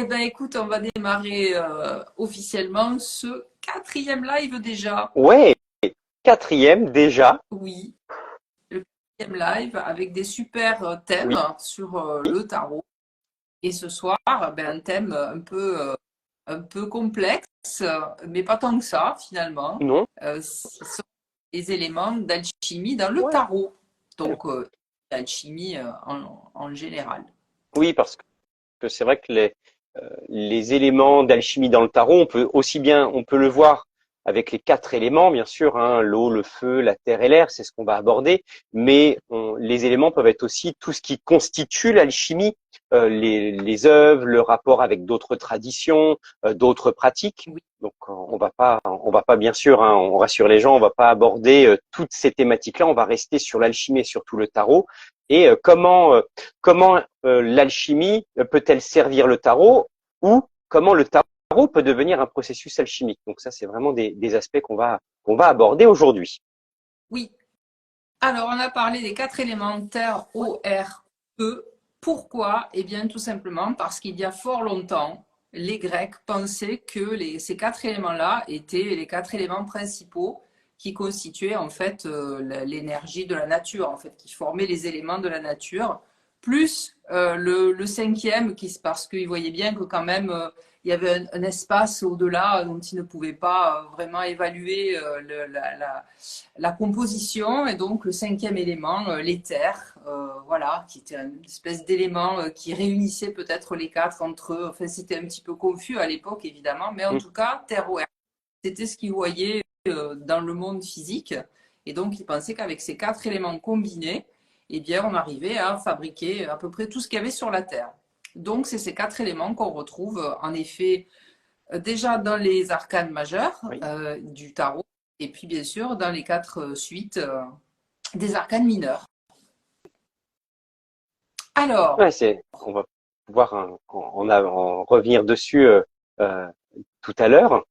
Eh bien, écoute, on va démarrer officiellement ce quatrième live déjà. Ouais, quatrième déjà. Oui, le quatrième live avec des super thèmes Oui, sur le tarot. Et ce soir, ben, un thème un peu complexe, mais pas tant que ça finalement. non. Ce sont les éléments d'alchimie dans le Ouais. tarot. Donc, l'alchimie en général. Oui, parce que c'est vrai que les éléments d'alchimie dans le tarot, on peut le voir avec les quatre éléments, bien sûr, hein, l'eau, le feu, la terre et l'air, c'est ce qu'on va aborder. Mais les éléments peuvent être aussi tout ce qui constitue l'alchimie, les œuvres, le rapport avec d'autres traditions, d'autres pratiques. Oui. Donc, on va pas, bien sûr, hein, on rassure les gens, on va pas aborder toutes ces thématiques-là. On va rester sur l'alchimie et surtout le tarot. Et comment l'alchimie peut-elle servir le tarot ou comment le tarot peut devenir un processus alchimique. Donc ça, c'est vraiment des aspects qu'on va aborder aujourd'hui. Oui. Alors, on a parlé des quatre éléments terre, Ouais. eau, air, feu. Pourquoi? Eh bien, tout simplement parce qu'il y a fort longtemps, les Grecs pensaient que ces quatre éléments-là étaient les quatre éléments principaux qui constituaient en fait l'énergie de la nature, en fait, qui formaient les éléments de la nature, plus le cinquième, parce qu'ils voyaient bien que quand même il y avait un espace au-delà dont ils ne pouvaient pas vraiment évaluer la composition, et donc le cinquième élément, l'éther, voilà, qui était une espèce d'élément qui réunissait peut-être les quatre entre eux. Enfin, c'était un petit peu confus à l'époque, évidemment, mais en Mm. tout cas, terre ou air, c'était ce qu'ils voyaient dans le monde physique. Et donc, ils pensaient qu'avec ces quatre éléments combinés, eh bien, on arrivait à fabriquer à peu près tout ce qu'il y avait sur la Terre. Donc, c'est ces quatre éléments qu'on retrouve en effet déjà dans les arcanes majeures Oui. du tarot, et puis bien sûr dans les quatre suites des arcanes mineurs. Alors, Ouais, on va pouvoir en revenir dessus euh, tout à l'heure.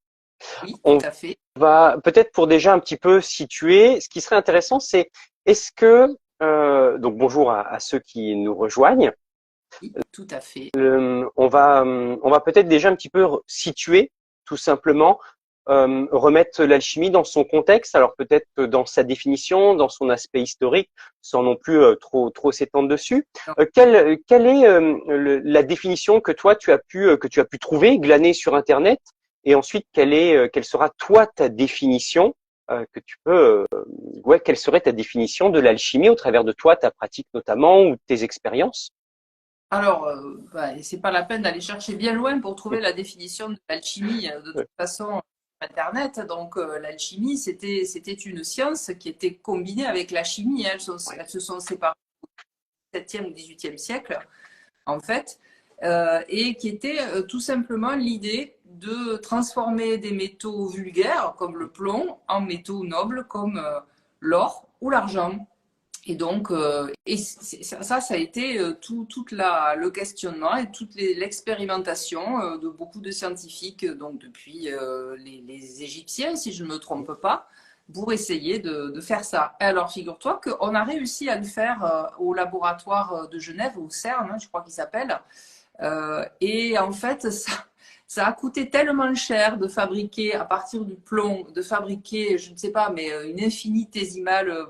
oui, tout On à fait, va peut-être pour déjà un petit peu situer, ce qui serait intéressant, c'est est-ce que donc bonjour à ceux qui nous rejoignent. oui, tout à fait. On va peut-être déjà un petit peu situer, tout simplement, remettre l'alchimie dans son contexte, alors peut-être dans sa définition, dans son aspect historique, sans non plus trop s'étendre dessus. Quelle est la définition que toi que tu as pu trouver, glaner sur Internet, et ensuite quelle sera toi ta définition que tu peux, ouais, quelle serait ta définition de l'alchimie au travers de toi, ta pratique notamment ou tes expériences? Alors, bah, c'est pas la peine d'aller chercher bien loin pour trouver la définition de l'alchimie de toute façon. Internet, donc l'alchimie, c'était une science qui était combinée avec la chimie, hein. Ouais. Elles se sont séparées au 7e ou 18e siècle, en fait, et qui était tout simplement l'idée de transformer des métaux vulgaires comme le plomb en métaux nobles comme l'or ou l'argent. Et donc, ça a été toute le questionnement et toute l'expérimentation de beaucoup de scientifiques, donc depuis les Égyptiens, si je ne me trompe pas, pour essayer de faire ça. Alors, figure-toi qu'on a réussi à le faire au laboratoire de Genève, au CERN, hein, je crois qu'il s'appelle. Et en fait, ça a coûté tellement cher de fabriquer à partir du plomb, de fabriquer, je ne sais pas, mais une infinitésimale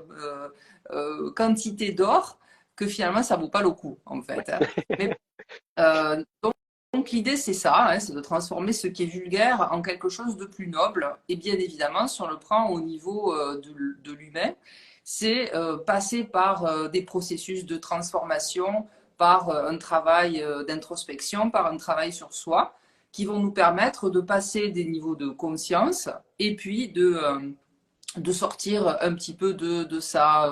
quantité d'or, que finalement, ça vaut pas le coup, en Ouais. fait, hein. Mais donc l'idée, c'est ça, hein, c'est de transformer ce qui est vulgaire en quelque chose de plus noble. Et bien évidemment, si on le prend au niveau de l'humain, c'est passer par des processus de transformation, par un travail d'introspection, par un travail sur soi, qui vont nous permettre de passer des niveaux de conscience et puis de sortir un petit peu de sa,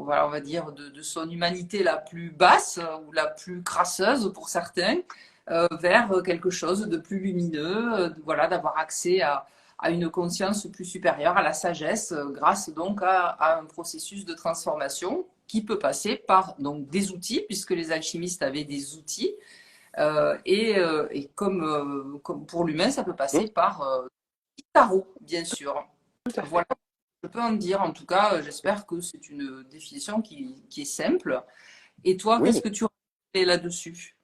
voilà, on va dire, de son humanité la plus basse ou la plus crasseuse pour certains, vers quelque chose de plus lumineux, voilà, d'avoir accès à une conscience plus supérieure, à la sagesse, grâce donc à un processus de transformation qui peut passer par donc des outils, puisque les alchimistes avaient des outils, et comme pour l'humain, ça peut Hum, passer par tarot, bien sûr. tout à fait. Voilà, je peux en dire. En tout cas, j'espère que c'est une définition qui est simple. Et toi, qu'est-ce Oui. que tu rajouterais là-dessus?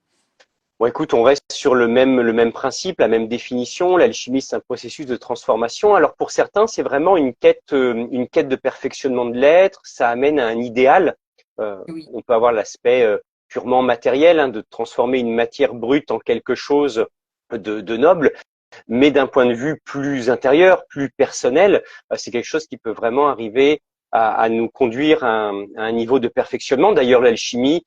Bon, écoute, on reste sur le même principe, la même définition. L'alchimie, c'est un processus de transformation. Alors pour certains, c'est vraiment une quête de perfectionnement de l'être. Ça amène à un idéal. Oui, On peut avoir l'aspect purement matériel, hein, de transformer une matière brute en quelque chose de noble. Mais d'un point de vue plus intérieur, plus personnel, c'est quelque chose qui peut vraiment arriver à nous conduire à un niveau de perfectionnement. D'ailleurs, l'alchimie,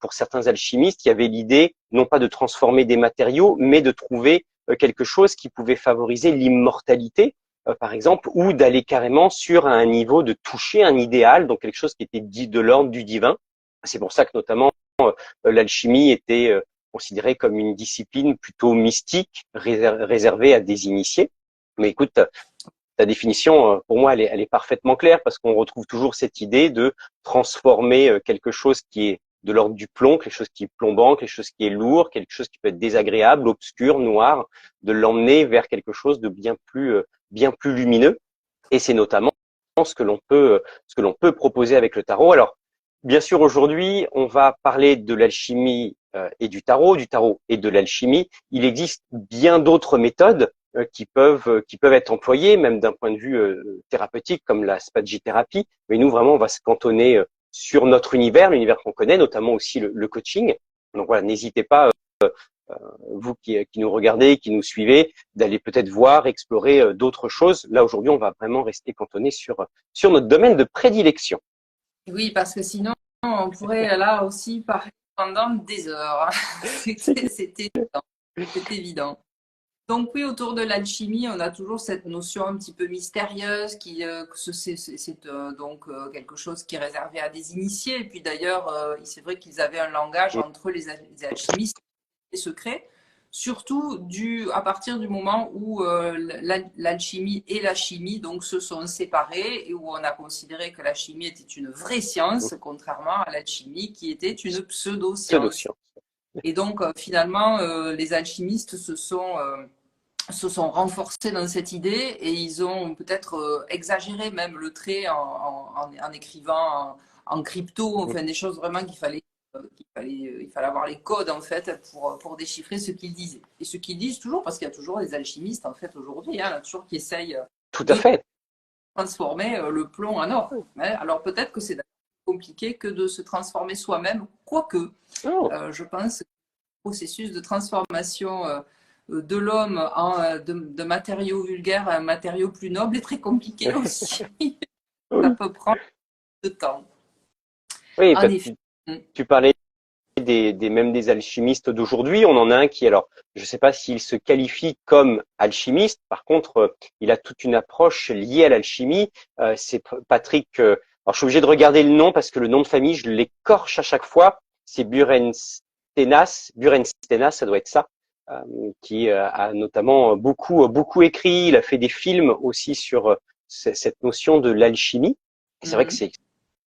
pour certains alchimistes, il y avait l'idée non pas de transformer des matériaux, mais de trouver quelque chose qui pouvait favoriser l'immortalité, par exemple, ou d'aller carrément sur un niveau de toucher un idéal, donc quelque chose qui était dit de l'ordre du divin. C'est pour ça que notamment l'alchimie était considérée comme une discipline plutôt mystique, réservée à des initiés. Mais écoute, ta définition, pour moi, elle est parfaitement claire parce qu'on retrouve toujours cette idée de transformer quelque chose qui est de l'ordre du plomb, quelque chose qui est plombant, quelque chose qui est lourd, quelque chose qui peut être désagréable, obscur, noir, de l'emmener vers quelque chose de bien plus lumineux. Et c'est notamment ce que l'on peut proposer avec le tarot. Alors, bien sûr, aujourd'hui, on va parler de l'alchimie et du tarot et de l'alchimie. Il existe bien d'autres méthodes qui peuvent être employées, même d'un point de vue thérapeutique, comme la spagithérapie. Mais nous, vraiment, on va se cantonner sur notre univers, l'univers qu'on connaît, notamment aussi le coaching. Donc voilà, n'hésitez pas, vous qui nous regardez, qui nous suivez, d'aller peut-être voir, explorer d'autres choses. Là, aujourd'hui, on va vraiment rester cantonné sur notre domaine de prédilection. oui, parce que sinon, on pourrait là aussi parler pendant des heures. C'est C'est évident. Donc oui, autour de l'alchimie, on a toujours cette notion un petit peu mystérieuse que donc quelque chose qui est réservé à des initiés. Et puis d'ailleurs, c'est vrai qu'ils avaient un langage entre les alchimistes et secrets, surtout à partir du moment où l'alchimie et la chimie donc se sont séparés et où on a considéré que la chimie était une vraie science, contrairement à l'alchimie qui était une pseudo-science. pseudo-science. Et donc finalement, les alchimistes se sont renforcés dans cette idée et ils ont peut-être exagéré même le trait en écrivant en crypto, enfin des choses vraiment il fallait avoir les codes en fait pour déchiffrer ce qu'ils disaient. Et ce qu'ils disent toujours, parce qu'il y a toujours des alchimistes en fait aujourd'hui, hein, toujours qui essayent Tout à de fait. transformer le plomb en or. Ouais, alors peut-être que c'est compliqué que de se transformer soi-même, quoique Oh. je pense que le processus de transformation de l'homme de matériaux vulgaires à un matériau plus noble est très compliqué aussi. Ça Oui, peut prendre de temps. oui, En effet. tu parlais même des alchimistes d'aujourd'hui. On en a un qui, alors, je ne sais pas s'il se qualifie comme alchimiste. Par contre, il a toute une approche liée à l'alchimie. C'est Patrick. Alors, je suis obligé de regarder le nom parce que le nom de famille, je l'écorche à chaque fois. C'est Burenstenas, ça doit être ça, qui a notamment beaucoup écrit. Il a fait des films aussi sur cette notion de l'alchimie. Et c'est vrai que Mhm.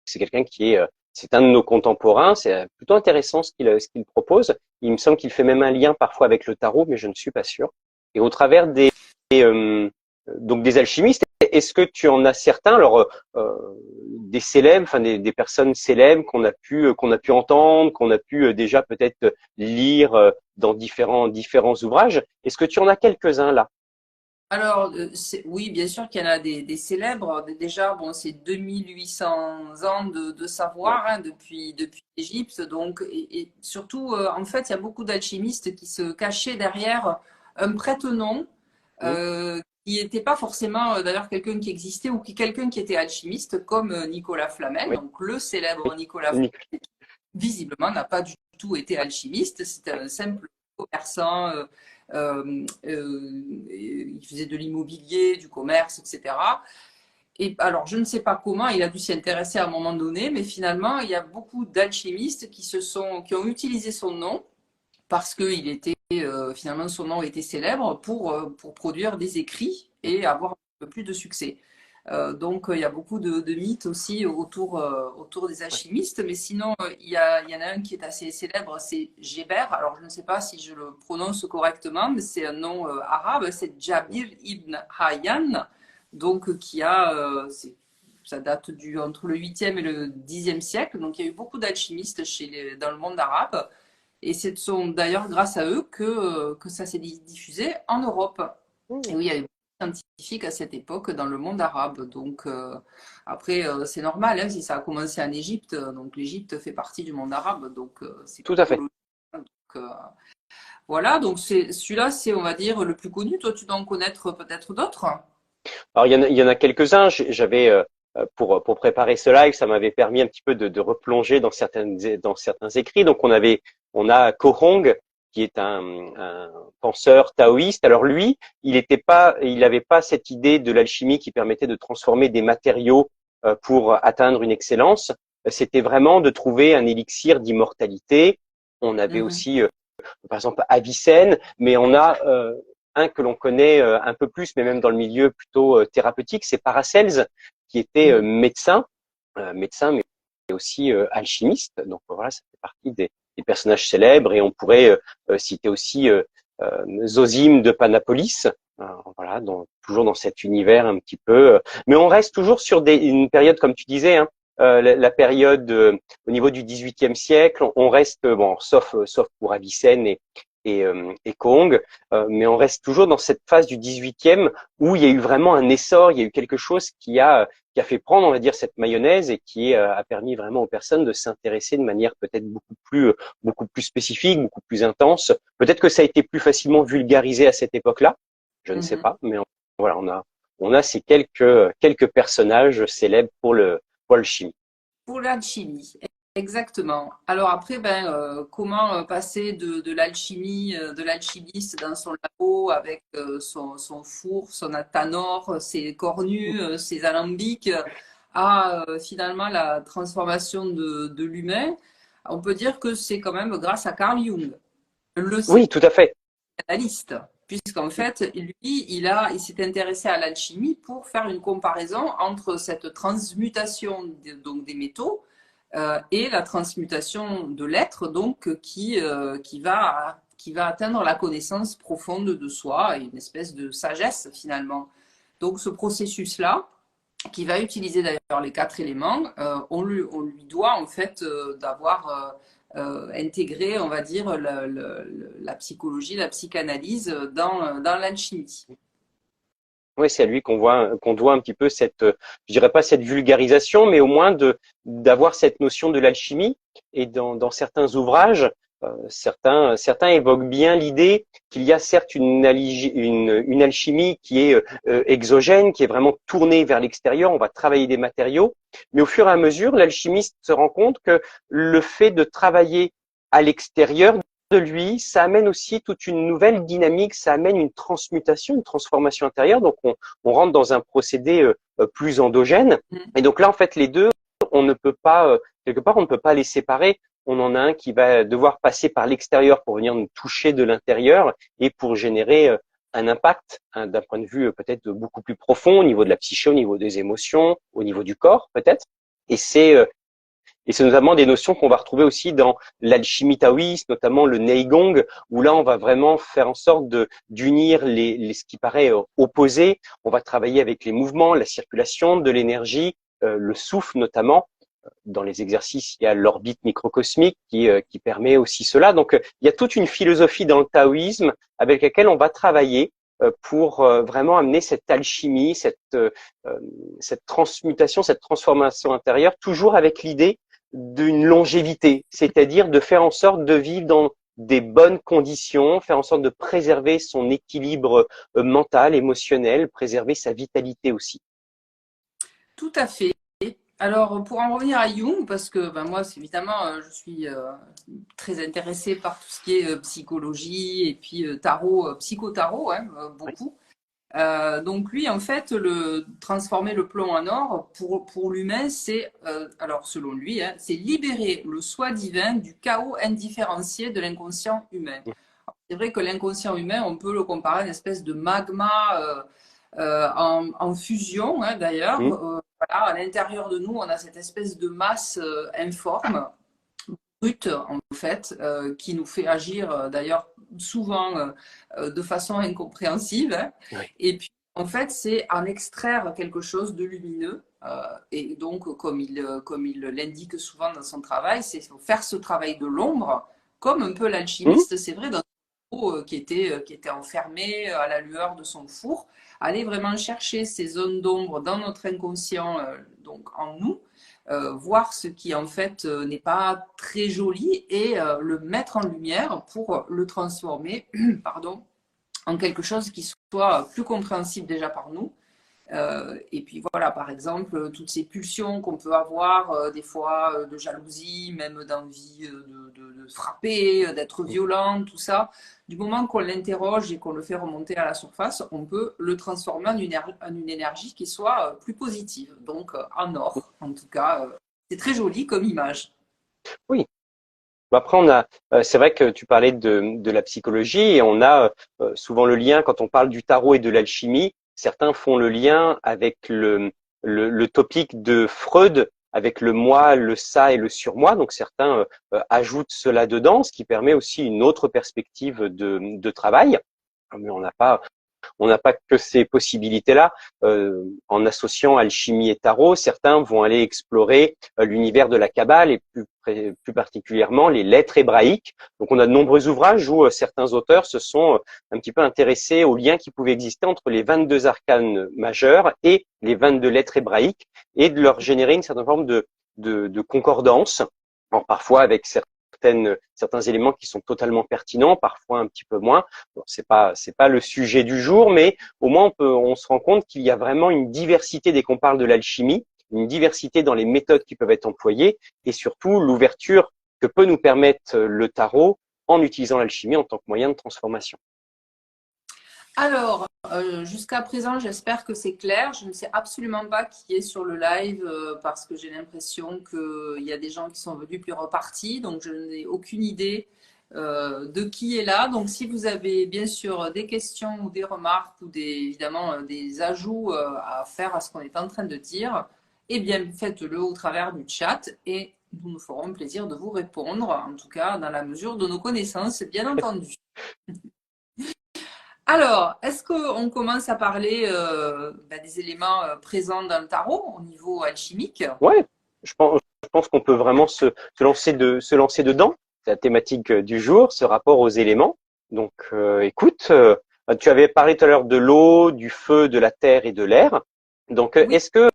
c'est quelqu'un qui est c'est un de nos contemporains. C'est plutôt intéressant ce qu'il propose. Il me semble qu'il fait même un lien parfois avec le tarot, mais je ne suis pas sûr. Et au travers euh, donc des alchimistes, est-ce que tu en as certains, alors des célèbres, enfin des personnes célèbres qu'on a pu entendre, qu'on a pu déjà peut-être lire dans différents ouvrages. Est-ce que tu en as quelques-uns là? Alors, oui, bien sûr qu'il y en a des célèbres. Déjà, bon, c'est 2800 ans de Ouais. savoir hein, depuis l'Égypte. Donc, et surtout, en fait, il y a beaucoup d'alchimistes qui se cachaient derrière un prête-nom Mmh. qui n'était pas forcément d'ailleurs quelqu'un qui existait ou quelqu'un qui était alchimiste, comme Nicolas Flamel. Oui, Donc, le célèbre oui. Nicolas Flamel, Unique. visiblement, n'a pas du tout été alchimiste. C'était un simple commerçant. Il faisait de l'immobilier, du commerce, etc. Et alors, je ne sais pas comment il a dû s'y intéresser à un moment donné, mais finalement, il y a beaucoup d'alchimistes qui ont utilisé son nom parce que finalement, son nom était célèbre pour produire des écrits et avoir un peu plus de succès. Donc, il y a beaucoup de mythes aussi autour des Ouais. alchimistes. Mais sinon, il y en a un qui est assez célèbre, c'est Geber. Alors, je ne sais pas si je le prononce correctement, mais c'est un nom arabe. C'est Jabir ibn Hayyan. Donc, ça date entre le 8e et le 10e siècle. Donc, il y a eu beaucoup d'alchimistes dans le monde arabe. Et ce sont d'ailleurs grâce à eux que ça s'est diffusé en Europe. Et Hmm. oui, il y avait beaucoup de scientifiques à cette époque dans le monde arabe. Donc après, c'est normal hein, si ça a commencé en Égypte. Donc l'Égypte fait partie du monde arabe. Donc c'est Tout à plutôt fait. logique. Donc, voilà, donc celui-là, c'est, on va dire, le plus connu. Toi, tu dois en connaître peut-être d'autres. Alors il y en a quelques-uns. J'avais pour préparer ce live, ça m'avait permis un petit peu de replonger dans certains écrits. Donc on a Kohong qui est un penseur taoïste. Alors lui, il n'avait pas cette idée de l'alchimie qui permettait de transformer des matériaux pour atteindre une excellence. C'était vraiment de trouver un élixir d'immortalité. On avait Mhm, aussi par exemple Avicenne, mais on a un que l'on connaît un peu plus, mais même dans le milieu plutôt thérapeutique, c'est Paracelse, qui était mhm. médecin, mais aussi alchimiste. Donc voilà, ça fait partie des personnages célèbres, et on pourrait citer aussi Zosime de Panapolis. Voilà, toujours dans cet univers un petit peu. Mais on reste toujours sur une période, comme tu disais, hein, la période au niveau du XVIIIe siècle. On reste, bon, sauf pour Avicenne et Kong, mais on reste toujours dans cette phase du XVIIIe où il y a eu vraiment un essor, il y a eu quelque chose qui a fait prendre, on va dire, cette mayonnaise, et qui a permis vraiment aux personnes de s'intéresser de manière peut-être beaucoup plus spécifique, beaucoup plus intense. Peut-être que ça a été plus facilement vulgarisé à cette époque-là, je ne sais Mhm. pas, mais voilà, on a ces quelques personnages célèbres pour l'alchimie. Pour l'alchimie, exactement. Alors après, ben, comment passer de l'alchimie, de l'alchimiste dans son labo avec son four, son athanor, ses cornues, ses alambics, à finalement la transformation de l'humain? On peut dire que c'est quand même grâce à Carl Jung, le Oui, tout à fait. psychanalyste, puisqu'en fait, lui, il s'est intéressé à l'alchimie pour faire une comparaison entre cette transmutation donc des métaux et la transmutation de l'être, donc qui va atteindre la connaissance profonde de soi et une espèce de sagesse finalement. Donc ce processus-là, qui va utiliser d'ailleurs les quatre éléments, on lui doit en fait d'avoir intégré, on va dire, la psychologie, la psychanalyse dans l'alchimie. Oui, c'est à lui qu'on doit un petit peu je dirais pas cette vulgarisation, mais au moins d'avoir cette notion de l'alchimie. Et dans certains ouvrages, certains évoquent bien l'idée qu'il y a certes une alchimie qui est exogène, qui est vraiment tournée vers l'extérieur. On va travailler des matériaux, mais au fur et à mesure, l'alchimiste se rend compte que le fait de travailler à l'extérieur de lui, ça amène aussi toute une nouvelle dynamique, ça amène une transmutation, une transformation intérieure. Donc on rentre dans un procédé plus endogène. Et donc là, en fait, les deux, on ne peut pas, quelque part, on ne peut pas les séparer. On en a un qui va devoir passer par l'extérieur pour venir nous toucher de l'intérieur et pour générer un impact, hein, d'un point de vue peut-être beaucoup plus profond au niveau de la psyché, au niveau des émotions, au niveau du corps peut-être. Et c'est notamment des notions qu'on va retrouver aussi dans l'alchimie taoïste, notamment le Neigong, où là, on va vraiment faire en sorte d'unir ce qui paraît opposé. On va travailler avec les mouvements, la circulation de l'énergie, le souffle notamment. Dans les exercices, il y a l'orbite microcosmique qui permet aussi cela. Donc, il y a toute une philosophie dans le taoïsme avec laquelle on va travailler pour vraiment amener cette alchimie, cette transmutation, cette transformation intérieure, toujours avec l'idée d'une longévité, c'est-à-dire de faire en sorte de vivre dans des bonnes conditions, faire en sorte de préserver son équilibre mental, émotionnel, préserver sa vitalité aussi. Tout à fait. Alors, pour en revenir à Jung, parce que ben, moi, évidemment, je suis très intéressée par tout ce qui est psychologie et puis tarot, psychotarot, hein, Oui. beaucoup. Donc lui, en fait, transformer le plomb en or, pour l'humain, c'est, alors selon lui, hein, c'est libérer le soi divin du chaos indifférencié de l'inconscient humain. C'est vrai que l'inconscient humain, on peut le comparer à une espèce de magma en fusion, hein, d'ailleurs. Mm. Voilà, à l'intérieur de nous, on a cette espèce de masse informe, brute, en fait, qui nous fait agir, d'ailleurs, souvent de façon incompréhensible, hein. Oui. Et puis, en fait, c'est en extraire quelque chose de lumineux. Et donc, comme il l'indique souvent dans son travail, c'est faire ce travail de l'ombre comme un peu Mhm. l'alchimiste, c'est vrai, dans un eau qui était enfermé à la lueur de son four, aller vraiment chercher ces zones d'ombre dans notre inconscient, donc en nous, voir ce qui en fait n'est pas très joli et le mettre en lumière pour le transformer, pardon, en quelque chose qui soit plus compréhensible déjà par nous. Et puis voilà, par exemple, toutes ces pulsions qu'on peut avoir, des fois de jalousie, même d'envie de frapper, d'être violent, tout ça, du moment qu'on l'interroge et qu'on le fait remonter à la surface, on peut le transformer en une énergie qui soit plus positive, donc en or, en tout cas. C'est très joli comme image. Oui. Bon, après, on a, c'est vrai que tu parlais de la psychologie et on a souvent le lien quand on parle du tarot et de l'alchimie. Certains font le lien avec le topic de Freud, avec le moi, le ça et le surmoi. Donc certains ajoutent cela dedans, ce qui permet aussi une autre perspective de travail. Mais on n'a pas que ces possibilités-là. En associant alchimie et tarot, certains vont aller explorer l'univers de la Kabbale et plus particulièrement les lettres hébraïques. Donc, on a de nombreux ouvrages où certains auteurs se sont un petit peu intéressés aux liens qui pouvaient exister entre les 22 arcanes majeurs et les 22 lettres hébraïques et de leur générer une certaine forme de concordance, parfois avec certains éléments qui sont totalement pertinents, parfois un petit peu moins. Bon, c'est pas le sujet du jour, mais au moins on se rend compte qu'il y a vraiment une diversité dès qu'on parle de l'alchimie, une diversité dans les méthodes qui peuvent être employées et surtout l'ouverture que peut nous permettre le tarot en utilisant l'alchimie en tant que moyen de transformation. Alors, jusqu'à présent, j'espère que c'est clair. Je ne sais absolument pas qui est sur le live parce que j'ai l'impression qu'il y a des gens qui sont venus puis repartis. Donc, je n'ai aucune idée de qui est là. Donc, si vous avez bien sûr des questions ou des remarques ou évidemment des ajouts à faire à ce qu'on est en train de dire, eh bien, faites-le au travers du chat et nous nous ferons plaisir de vous répondre, en tout cas dans la mesure de nos connaissances, bien entendu. Alors, est-ce qu'on commence à parler des éléments présents dans le tarot au niveau alchimique? Ouais, je pense qu'on peut vraiment se lancer dedans. C'est la thématique du jour, ce rapport aux éléments. Donc, écoute, tu avais parlé tout à l'heure de l'eau, du feu, de la terre et de l'air. Donc, Oui. est-ce que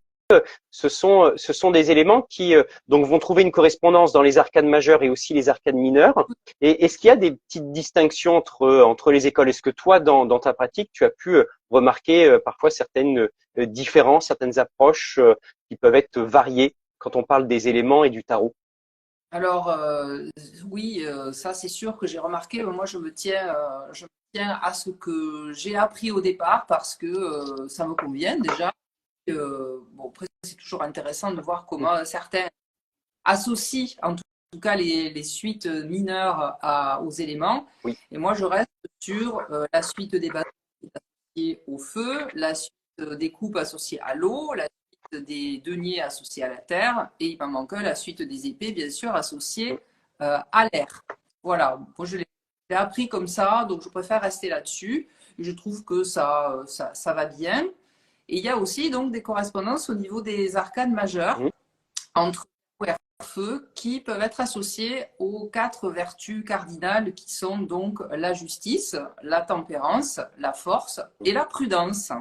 ce sont des éléments qui donc vont trouver une correspondance dans les arcanes majeures et aussi les arcanes mineures. Et est-ce qu'il y a des petites distinctions entre les écoles? Est-ce que toi, dans ta pratique, tu as pu remarquer parfois certaines différences, certaines approches qui peuvent être variées quand on parle des éléments et du tarot? Alors, oui, ça c'est sûr que j'ai remarqué. Moi, je me tiens à ce que j'ai appris au départ parce que ça me convient déjà. Bon, après, c'est toujours intéressant de voir comment certains associent, en tout cas, les suites mineures aux éléments. Oui. Et moi, je reste sur la suite des bâtons associée au feu, la suite des coupes associées à l'eau, la suite des deniers associés à la terre, et il m'en manque la suite des épées, bien sûr, associées à l'air. Voilà, moi je l'ai appris comme ça, donc je préfère rester là-dessus. Je trouve que ça va bien. Et il y a aussi donc des correspondances au niveau des arcanes majeurs Mhm. entre feu qui peuvent être associés aux quatre vertus cardinales qui sont donc la justice, la tempérance, la force et la prudence.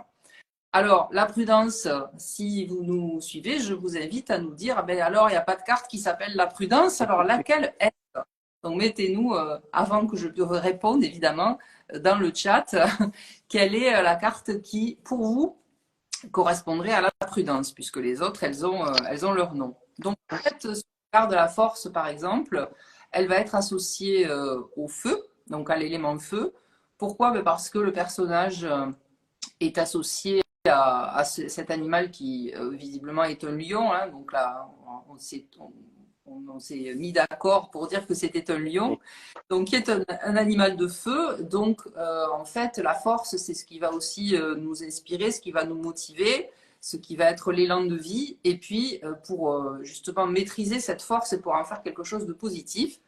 Alors, la prudence, si vous nous suivez, je vous invite à nous dire, ah ben alors, il n'y a pas de carte qui s'appelle la prudence, alors laquelle est-ce? Donc, mettez-nous, avant que je peux répondre, évidemment, dans le chat, quelle est la carte qui, pour vous, correspondrait à la prudence, puisque les autres, elles ont leur nom. Donc, en fait, sur la carte de la force, par exemple, elle va être associée au feu, donc à l'élément feu. Pourquoi? Ben parce que le personnage est associé à cet animal qui visiblement est un lion. Hein, donc là, on s'est mis d'accord pour dire que c'était un lion, donc qui est un animal de feu. Donc en fait, la force, c'est ce qui va aussi nous inspirer, ce qui va nous motiver, ce qui va être l'élan de vie. Et puis pour justement maîtriser cette force et pour en faire quelque chose de positif,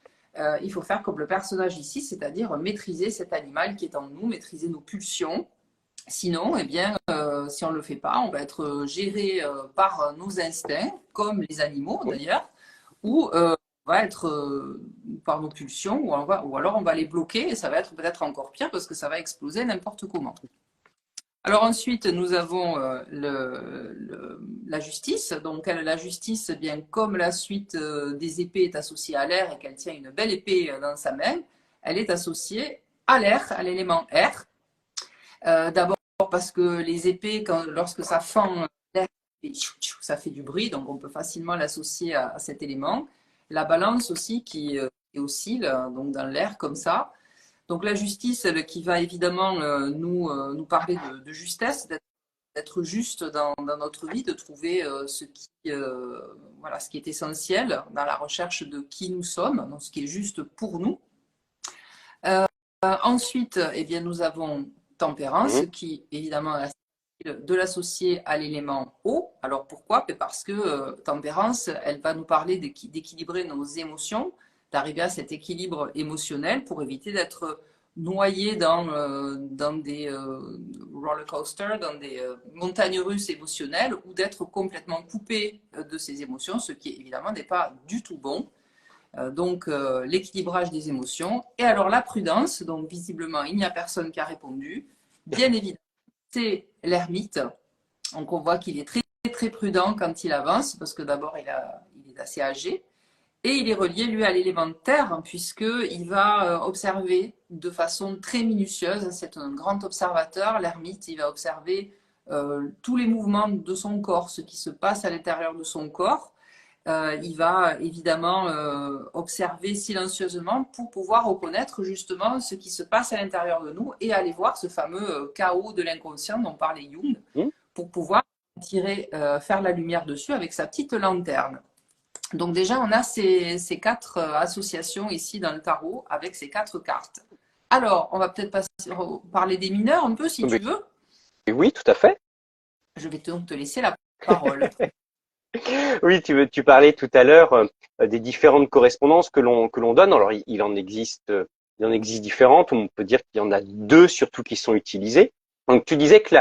il faut faire comme le personnage ici, c'est-à-dire maîtriser cet animal qui est en nous, maîtriser nos pulsions. Sinon, eh bien, si on ne le fait pas, on va être géré par nos instincts, comme les animaux d'ailleurs, ou va être par nos pulsions, ou alors on va les bloquer et ça va être peut-être encore pire parce que ça va exploser n'importe comment. Alors ensuite, nous avons la justice. Donc la justice, eh bien comme la suite des épées est associée à l'air et qu'elle tient une belle épée dans sa main, elle est associée à l'air, à l'élément air. D'abord parce que les épées, lorsque ça fend l'air, ça fait du bruit, donc on peut facilement l'associer à cet élément. La balance aussi qui oscille donc dans l'air comme ça. Donc la justice, qui va évidemment nous parler de justesse, d'être juste dans notre vie, de trouver voilà, ce qui est essentiel dans la recherche de qui nous sommes, donc ce qui est juste pour nous. Ensuite, eh bien, nous avons tempérance, qui évidemment de l'associer à l'élément eau. Alors pourquoi? Parce que tempérance, elle va nous parler d'équilibrer nos émotions, d'arriver à cet équilibre émotionnel pour éviter d'être noyé dans des roller coasters, dans des montagnes russes émotionnelles, ou d'être complètement coupé de ses émotions, ce qui évidemment n'est pas du tout bon. Donc l'équilibrage des émotions. Et alors la prudence, donc visiblement il n'y a personne qui a répondu. Bien évidemment, c'est l'ermite. Donc on voit qu'il est très très prudent quand il avance, parce que d'abord il est assez âgé. Et il est relié, lui, à l'élément de terre, puisqu'il va observer de façon très minutieuse. C'est un grand observateur, l'ermite. Il va observer tous les mouvements de son corps, ce qui se passe à l'intérieur de son corps. Il va évidemment observer silencieusement pour pouvoir reconnaître justement ce qui se passe à l'intérieur de nous et aller voir ce fameux chaos de l'inconscient dont parlait Jung, pour pouvoir faire la lumière dessus avec sa petite lanterne. Donc déjà, on a ces quatre associations ici dans le tarot avec ces quatre cartes. Alors, on va peut-être parler des mineurs un peu, si tu veux. Oui, tout à fait. Je vais donc te laisser la parole. Oui, tu parlais tout à l'heure des différentes correspondances que l'on donne. Alors, il en existe différentes. On peut dire qu'il y en a deux surtout qui sont utilisées. Donc, tu disais que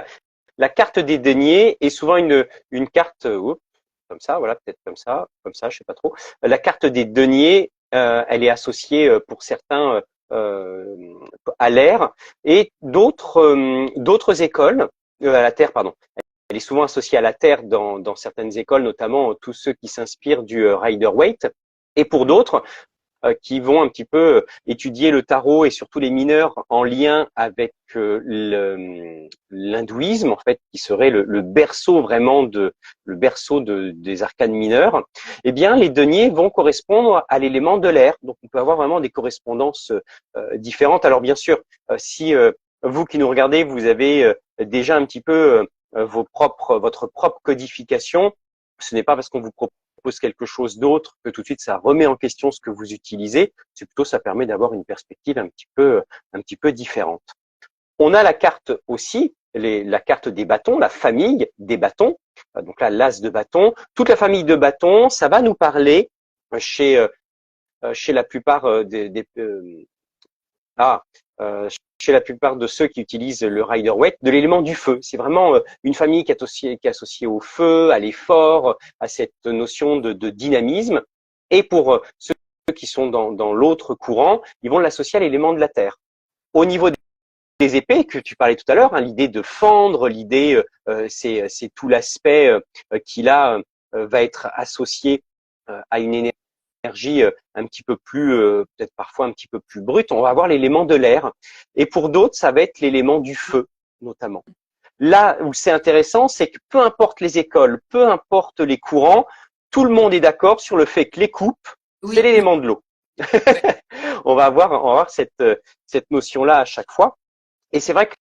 la carte des deniers est souvent une carte comme ça, voilà, peut-être comme ça, je sais pas trop. La carte des deniers, elle est associée pour certains à l'air, et d'autres écoles à la terre, pardon. Elle est souvent associée à la terre dans certaines écoles, notamment tous ceux qui s'inspirent du Rider-Waite, et pour d'autres qui vont un petit peu étudier le tarot et surtout les mineurs en lien avec l'hindouisme, en fait, qui serait le berceau vraiment des arcanes mineurs. Eh bien, les deniers vont correspondre à l'élément de l'air. Donc, on peut avoir vraiment des correspondances différentes. Alors, bien sûr, si vous qui nous regardez, vous avez déjà un petit peu votre propre codification, ce n'est pas parce qu'on vous propose quelque chose d'autre que tout de suite ça remet en question ce que vous utilisez. C'est plutôt, ça permet d'avoir une perspective un petit peu différente. On a la carte aussi, la carte des bâtons, la famille des bâtons. Donc là, l'as de bâton. Toute la famille de bâtons, ça va nous parler chez la plupart chez la plupart de ceux qui utilisent le Rider-Waite, de l'élément du feu. C'est vraiment une famille qui est associée au feu, à l'effort, à cette notion de dynamisme. Et pour ceux qui sont dans l'autre courant, ils vont l'associer à l'élément de la terre. Au niveau des épées que tu parlais tout à l'heure, hein, l'idée de fendre, l'idée, c'est tout l'aspect qui là va être associé à une énergie un petit peu plus, peut-être parfois un petit peu plus brute. On va avoir l'élément de l'air. Et pour d'autres, ça va être l'élément du feu, notamment. Là où c'est intéressant, c'est que peu importe les écoles, peu importe les courants, tout le monde est d'accord sur le fait que les coupes, c'est l'élément de l'eau. On va avoir cette notion-là à chaque fois. Et c'est vrai que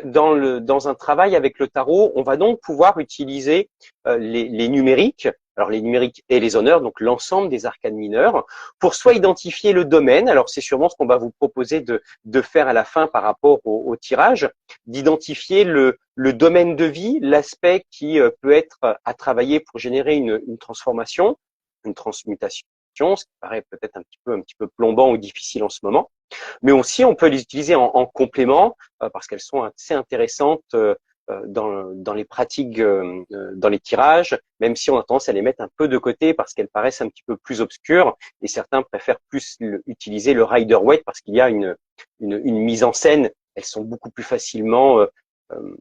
dans un travail avec le tarot, on va donc pouvoir utiliser les numériques, alors les numériques et les honneurs, donc l'ensemble des arcanes mineurs, pour soit identifier le domaine, alors c'est sûrement ce qu'on va vous proposer de faire à la fin par rapport au tirage, d'identifier le domaine de vie, l'aspect qui peut être à travailler pour générer une transformation, une transmutation, ce qui paraît peut-être un petit peu plombant ou difficile en ce moment. Mais aussi, on peut les utiliser en complément parce qu'elles sont assez intéressantes dans les pratiques, dans les tirages, même si on a tendance à les mettre un peu de côté parce qu'elles paraissent un petit peu plus obscures, et certains préfèrent plus utiliser le Rider-Waite parce qu'il y a une mise en scène. Elles sont beaucoup plus facilement, euh,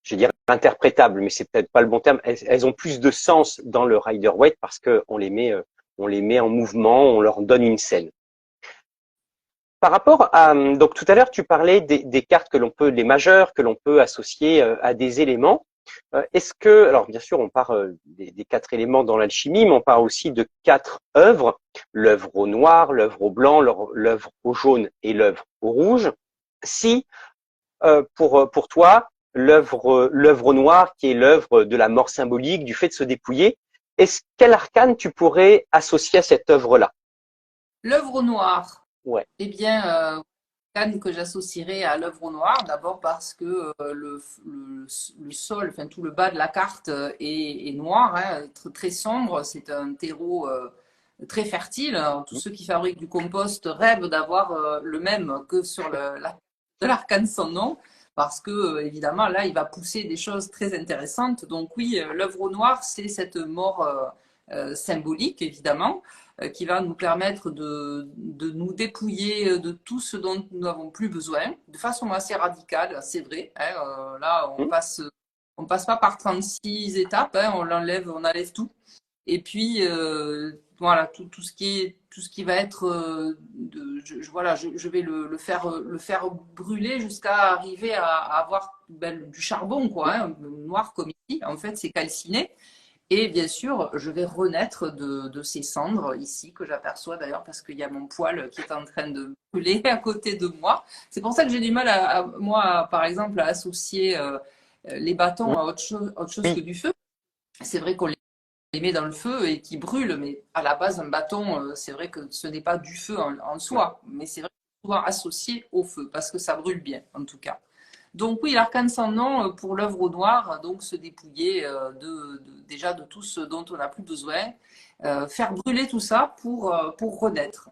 je vais dire, interprétables, mais c'est peut-être pas le bon terme. Elles ont plus de sens dans le Rider-Waite parce qu'on on les met en mouvement, on leur donne une scène. Par rapport à, donc tout à l'heure, tu parlais des cartes que l'on peut, les majeures, que l'on peut associer à des éléments. Est-ce que, alors bien sûr, on parle des quatre éléments dans l'alchimie, mais on parle aussi de quatre œuvres, l'œuvre au noir, l'œuvre au blanc, l'œuvre au jaune et l'œuvre au rouge. Si, pour toi, l'œuvre au noir, qui est l'œuvre de la mort symbolique, du fait de se dépouiller, quel arcane tu pourrais associer à cette œuvre-là? L'œuvre au noir, Ouais. eh bien, canne que j'associerais à l'œuvre au noir, d'abord parce que le sol, enfin tout le bas de la carte est noir, hein, très sombre, c'est un terreau très fertile. Alors, tous ceux qui fabriquent du compost rêvent d'avoir le même que sur de l'arcane sans nom, parce que évidemment là, il va pousser des choses très intéressantes. Donc oui, l'œuvre au noir, c'est cette mort symbolique, évidemment, qui va nous permettre de nous dépouiller de tout ce dont nous n'avons plus besoin, de façon assez radicale, c'est vrai. Hein, là, on passe pas par 36 étapes, hein, on enlève tout. Et puis, voilà, tout ce qui va être, voilà, je vais le faire brûler jusqu'à arriver à avoir ben, du charbon, quoi, hein, noir comme ici. En fait, c'est calciné. Et bien sûr, je vais renaître de ces cendres ici, que j'aperçois d'ailleurs parce qu'il y a mon poêle qui est en train de brûler à côté de moi. C'est pour ça que j'ai du mal, moi, par exemple, à associer les bâtons à autre chose que Oui. du feu. C'est vrai qu'on les met dans le feu et qui brûlent, mais à la base, un bâton, c'est vrai que ce n'est pas du feu en soi, mais c'est vrai que c'est souvent associé au feu parce que ça brûle bien, en tout cas. Donc oui, l'arcane sans nom pour l'œuvre au noir, donc se dépouiller déjà de tout ce dont on n'a plus besoin, faire brûler tout ça pour renaître.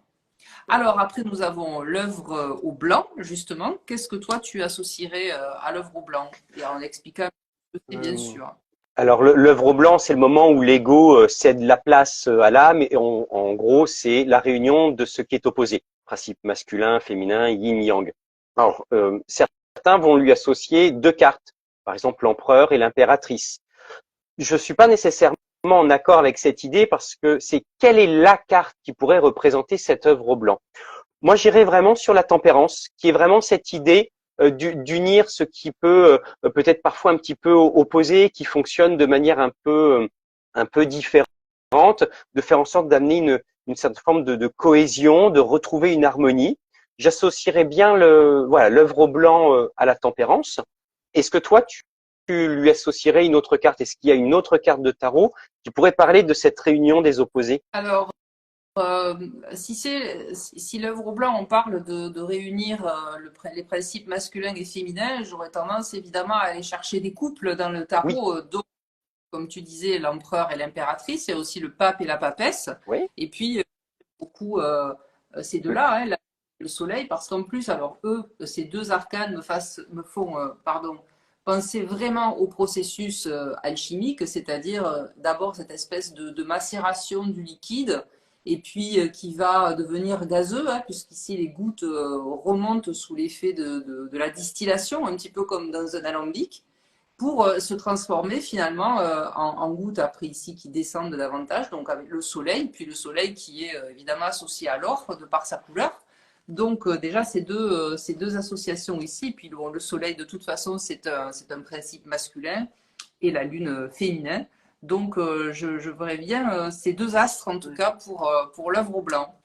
Alors après, nous avons l'œuvre au blanc, justement. Qu'est-ce que toi, tu associerais à l'œuvre au blanc? Et en expliquant ce que c'est, bien sûr. Alors, l'œuvre au blanc, c'est le moment où l'ego cède la place à l'âme, et en gros, c'est la réunion de ce qui est opposé. Principe masculin, féminin, yin-yang. Alors, certains vont lui associer deux cartes, par exemple l'empereur et l'impératrice. Je suis pas nécessairement en accord avec cette idée parce que c'est quelle est la carte qui pourrait représenter cette œuvre au blanc. Moi, j'irais vraiment sur la tempérance, qui est vraiment cette idée d'unir ce qui peut peut-être parfois un petit peu opposé, qui fonctionne de manière un peu différente, de faire en sorte d'amener une certaine forme de cohésion, de retrouver une harmonie. J'associerais bien voilà, l'œuvre au blanc à la tempérance. Est-ce que toi, tu lui associerais une autre carte? Est-ce qu'il y a une autre carte de tarot qui pourrait parler de cette réunion des opposés? Alors, Euh, si l'œuvre au blanc, on parle de réunir les principes masculins et féminins, j'aurais tendance évidemment à aller chercher des couples dans le Oui, tarot, dont, comme tu disais, l'empereur et l'impératrice, il y a aussi le pape et la papesse, oui. et puis beaucoup ces deux-là, hein, le soleil, parce qu'en plus, alors eux, ces deux arcanes me font pardon, penser vraiment au processus alchimique, c'est-à-dire d'abord cette espèce de macération du liquide, et puis qui va devenir gazeux, hein, puisqu'ici les gouttes remontent sous l'effet de la distillation, un petit peu comme dans un alambic pour se transformer finalement en gouttes après ici qui descendent davantage, donc avec le soleil, puis le soleil qui est évidemment associé à l'or de par sa couleur. Donc déjà ces deux associations ici, puis bon, le soleil de toute façon c'est un principe masculin et la lune féminin. Donc je verrais bien ces deux astres en tout cas pour l'œuvre au blanc.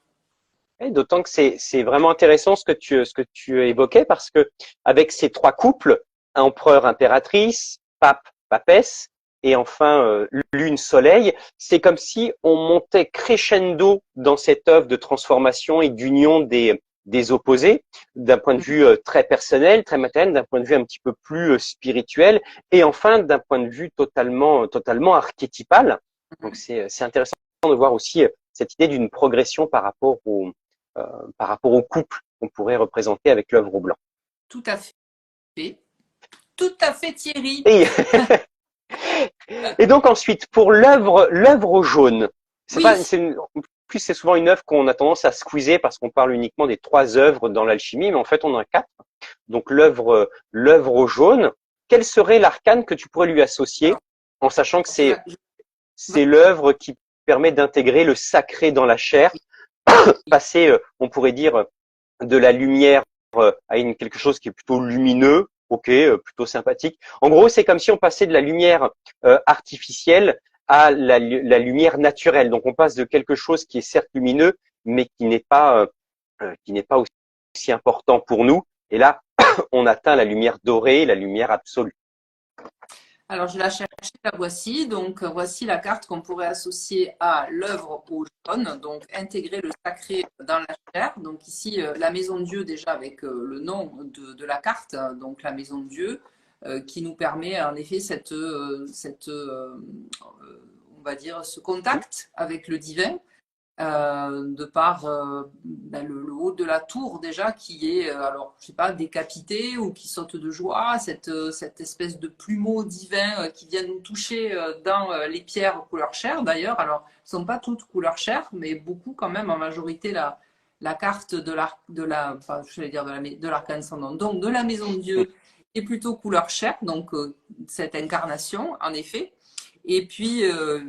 Et d'autant que c'est vraiment intéressant ce que tu évoquais parce que avec ces trois couples, empereur, impératrice, pape, papesse, et enfin lune, soleil, c'est comme si on montait crescendo dans cette œuvre de transformation et d'union des opposés, d'un point de vue très personnel, très matériel, d'un point de vue un petit peu plus spirituel, et enfin d'un point de vue totalement archétypal. Donc c'est intéressant de voir aussi cette idée d'une progression euh, par rapport au couple qu'on pourrait représenter avec l'œuvre au blanc. Tout à fait. Tout à fait, Thierry. Et, et donc ensuite, pour l'œuvre jaune, c'est Oui, pas, en plus c'est souvent une œuvre qu'on a tendance à squeezer parce qu'on parle uniquement des 3 œuvres dans l'alchimie, mais en fait on en a 4. Donc l'œuvre jaune, quel serait l'arcane que tu pourrais lui associer alors, en sachant que je vais, je c'est l'œuvre qui permet d'intégrer le sacré dans la chair, vais- passer, on pourrait dire, de la lumière à quelque chose qui est plutôt lumineux, ok, plutôt sympathique. En gros, c'est comme si on passait de la lumière artificielle à la lumière naturelle. Donc, on passe de quelque chose qui est certes lumineux, mais qui n'est pas aussi important pour nous. Et là, on atteint la lumière dorée, la lumière absolue. Alors, je l'ai cherchée, la voici. Donc, voici la carte qu'on pourrait associer à l'œuvre au jaune. Donc, intégrer le sacré dans la chair. Donc, ici, la maison de Dieu, déjà avec le nom de la carte. Donc, la maison de Dieu, qui nous permet en effet on va dire, ce contact avec le divin. De par le haut de la tour déjà qui est, alors je sais pas, décapité ou qui saute de joie, cette espèce de plumeau divin qui vient nous toucher dans les pierres couleur chair d'ailleurs. Alors, elles ne sont pas toutes couleur chair, mais beaucoup quand même, en majorité, la carte enfin, je vais dire de l'arcane sans nom, donc de la maison de Dieu est plutôt couleur chair, donc cette incarnation en effet. Et puis,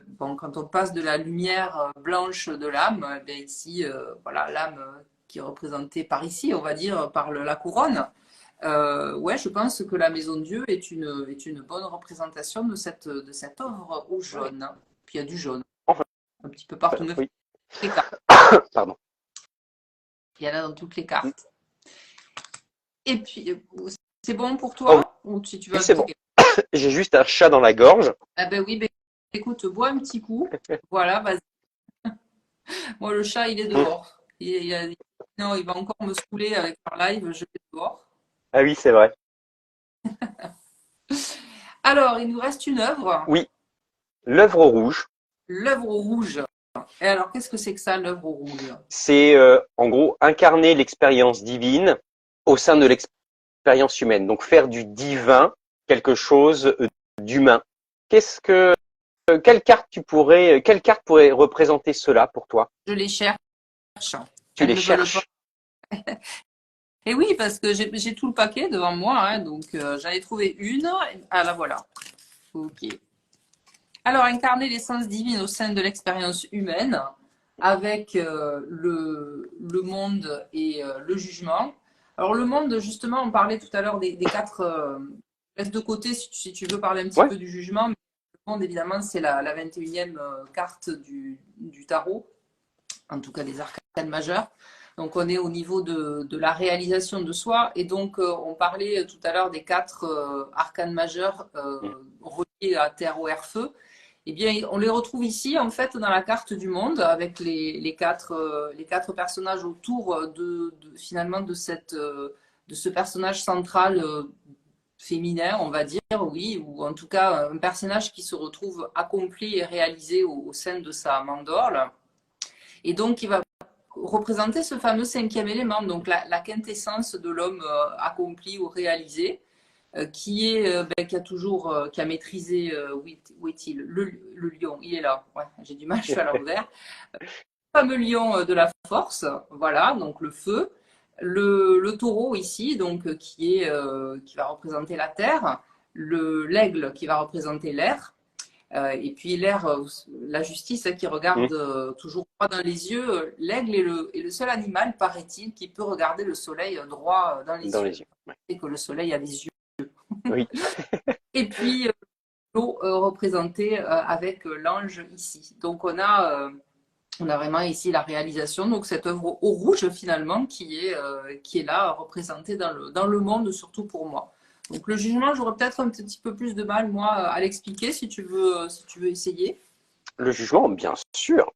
bon, quand on passe de la lumière blanche de l'âme, eh bien ici, voilà, l'âme qui est représentée par ici, on va dire, par la couronne. Ouais, je pense que la Maison de Dieu est une bonne représentation de cette œuvre au jaune. Puis il y a du jaune, Enfin, un petit peu partout, même oui. dans les cartes. Pardon. Il y en a dans toutes les cartes. Et puis, c'est bon pour Oh, toi? Ou si tu veux oui, c'est ajouter bon. quelque J'ai juste un chat dans la gorge. chose? Ah ben oui, ben, écoute, bois un petit coup. Voilà, vas-y. Moi, le chat, il est dehors. Non, il va encore me saouler avec leur live, je vais dehors. Ah oui, c'est vrai. Alors, il nous reste une œuvre, Oui, l'œuvre rouge, l'œuvre rouge. Et alors, qu'est-ce que c'est que ça, l'œuvre rouge? c'est en gros incarner l'expérience divine au sein de l'expérience humaine. Donc faire du divin quelque chose d'humain. Qu'est-ce que quelle carte pourrait représenter cela pour toi? Je les cherche. Tu Elles les ne veulent pas. cherches. Et oui, parce que j'ai tout le paquet devant moi, hein, donc j'en ai trouvé une. Ah, la voilà. Ok. Alors, incarner l'essence divine au sein de l'expérience humaine avec le monde et le jugement. Alors, le monde, justement, on parlait tout à l'heure des quatre. Laisse de côté si tu veux parler un petit Ouais. peu du jugement. Mais le monde, évidemment, c'est la 21e carte du tarot, en tout cas des arcanes majeures. Donc, on est au niveau de la réalisation de soi. Et donc, on parlait tout à l'heure des quatre arcanes majeures reliées à terre, eau, air, feu. Eh bien, on les retrouve ici, en fait, dans la carte du monde, avec les quatre personnages autour finalement, de ce personnage central féminin, on va dire, oui, ou en tout cas, un personnage qui se retrouve accompli et réalisé au sein de sa mandorle. Et donc, il va représenter ce fameux cinquième élément, donc la quintessence de l'homme accompli ou réalisé qui a toujours, qui a maîtrisé, où est-il le lion, il est là, ouais, j'ai du mal, je suis à l'envers. Le fameux lion de la force, voilà, donc le feu. Le taureau ici, donc qui va représenter la terre. L'aigle qui va représenter l'air. Et puis l'air, la justice qui regarde toujours droit dans les yeux. L'aigle est le seul animal, paraît-il, qui peut regarder le soleil droit dans les Dans yeux. les yeux. Ouais. Et que le soleil a des yeux. Oui. Et puis l'eau représentée avec l'ange ici. Donc on a vraiment ici la réalisation, donc cette œuvre au rouge finalement qui est là représentée dans le monde, surtout pour moi. Donc le jugement, j'aurais peut-être un petit peu plus de mal moi à l'expliquer si tu veux essayer. Le jugement, bien sûr.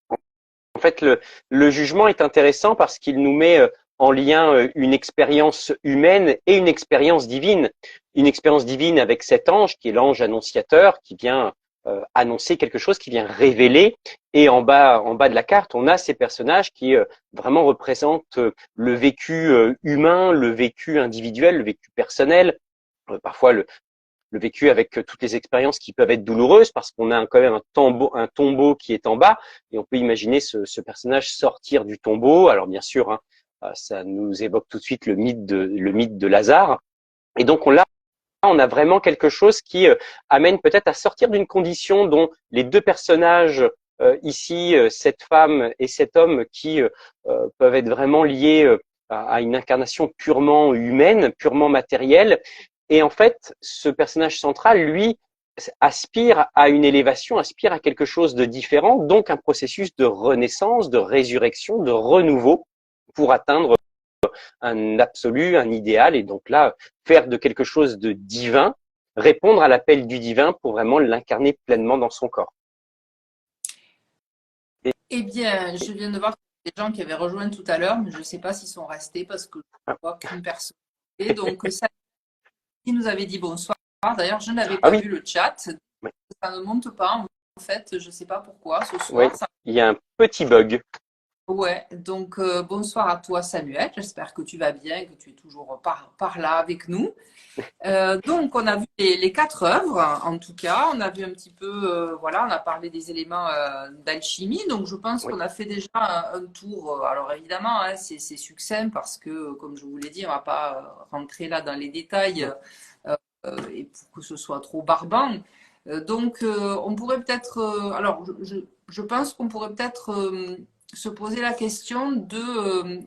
En fait, le jugement est intéressant parce qu'il nous met en lien une expérience humaine et une expérience divine. Une expérience divine avec cet ange qui est l'ange annonciateur qui vient annoncer quelque chose, qui vient révéler. Et en bas de la carte, on a ces personnages qui vraiment représentent le vécu humain, le vécu individuel, le vécu personnel. parfois le vécu avec toutes les expériences qui peuvent être douloureuses parce qu'on a quand même un tombeau qui est en bas et on peut imaginer ce personnage sortir du tombeau. Alors bien sûr, hein, ça nous évoque tout de suite le mythe de Lazare. Et donc on a vraiment quelque chose qui amène peut-être à sortir d'une condition dont les deux personnages ici, cette femme et cet homme qui peuvent être vraiment liés à une incarnation purement humaine, purement matérielle. Et en fait, ce personnage central, lui, aspire à une élévation, aspire à quelque chose de différent, donc un processus de renaissance, de résurrection, de renouveau pour atteindre un absolu, un idéal, et donc là, faire de quelque chose de divin, répondre à l'appel du divin pour vraiment l'incarner pleinement dans son corps. Et, Eh bien, je viens de voir des gens qui avaient rejoint tout à l'heure, mais je ne sais pas s'ils sont restés parce que je ne vois qu'une personne. Et donc, ça, qui nous avait dit bonsoir. D'ailleurs, je n'avais ah pas oui, vu le chat. ouais, Ça ne monte pas, en fait. Je ne sais pas pourquoi ce ouais, soir. Ça... il y a un petit bug. Ouais, donc bonsoir à toi, Samuel. J'espère que tu vas bien et que tu es toujours par là avec nous. Donc, on a vu les quatre œuvres, en tout cas. On a vu un petit peu, voilà, on a parlé des éléments d'alchimie. Donc, je pense Oui, qu'on a fait déjà un tour. Alors, évidemment, hein, c'est succinct parce que, comme je vous l'ai dit, on ne va pas rentrer là dans les détails et pour que ce soit trop barbant. Donc, on pourrait peut-être. Alors, je pense qu'on pourrait peut-être se poser la question de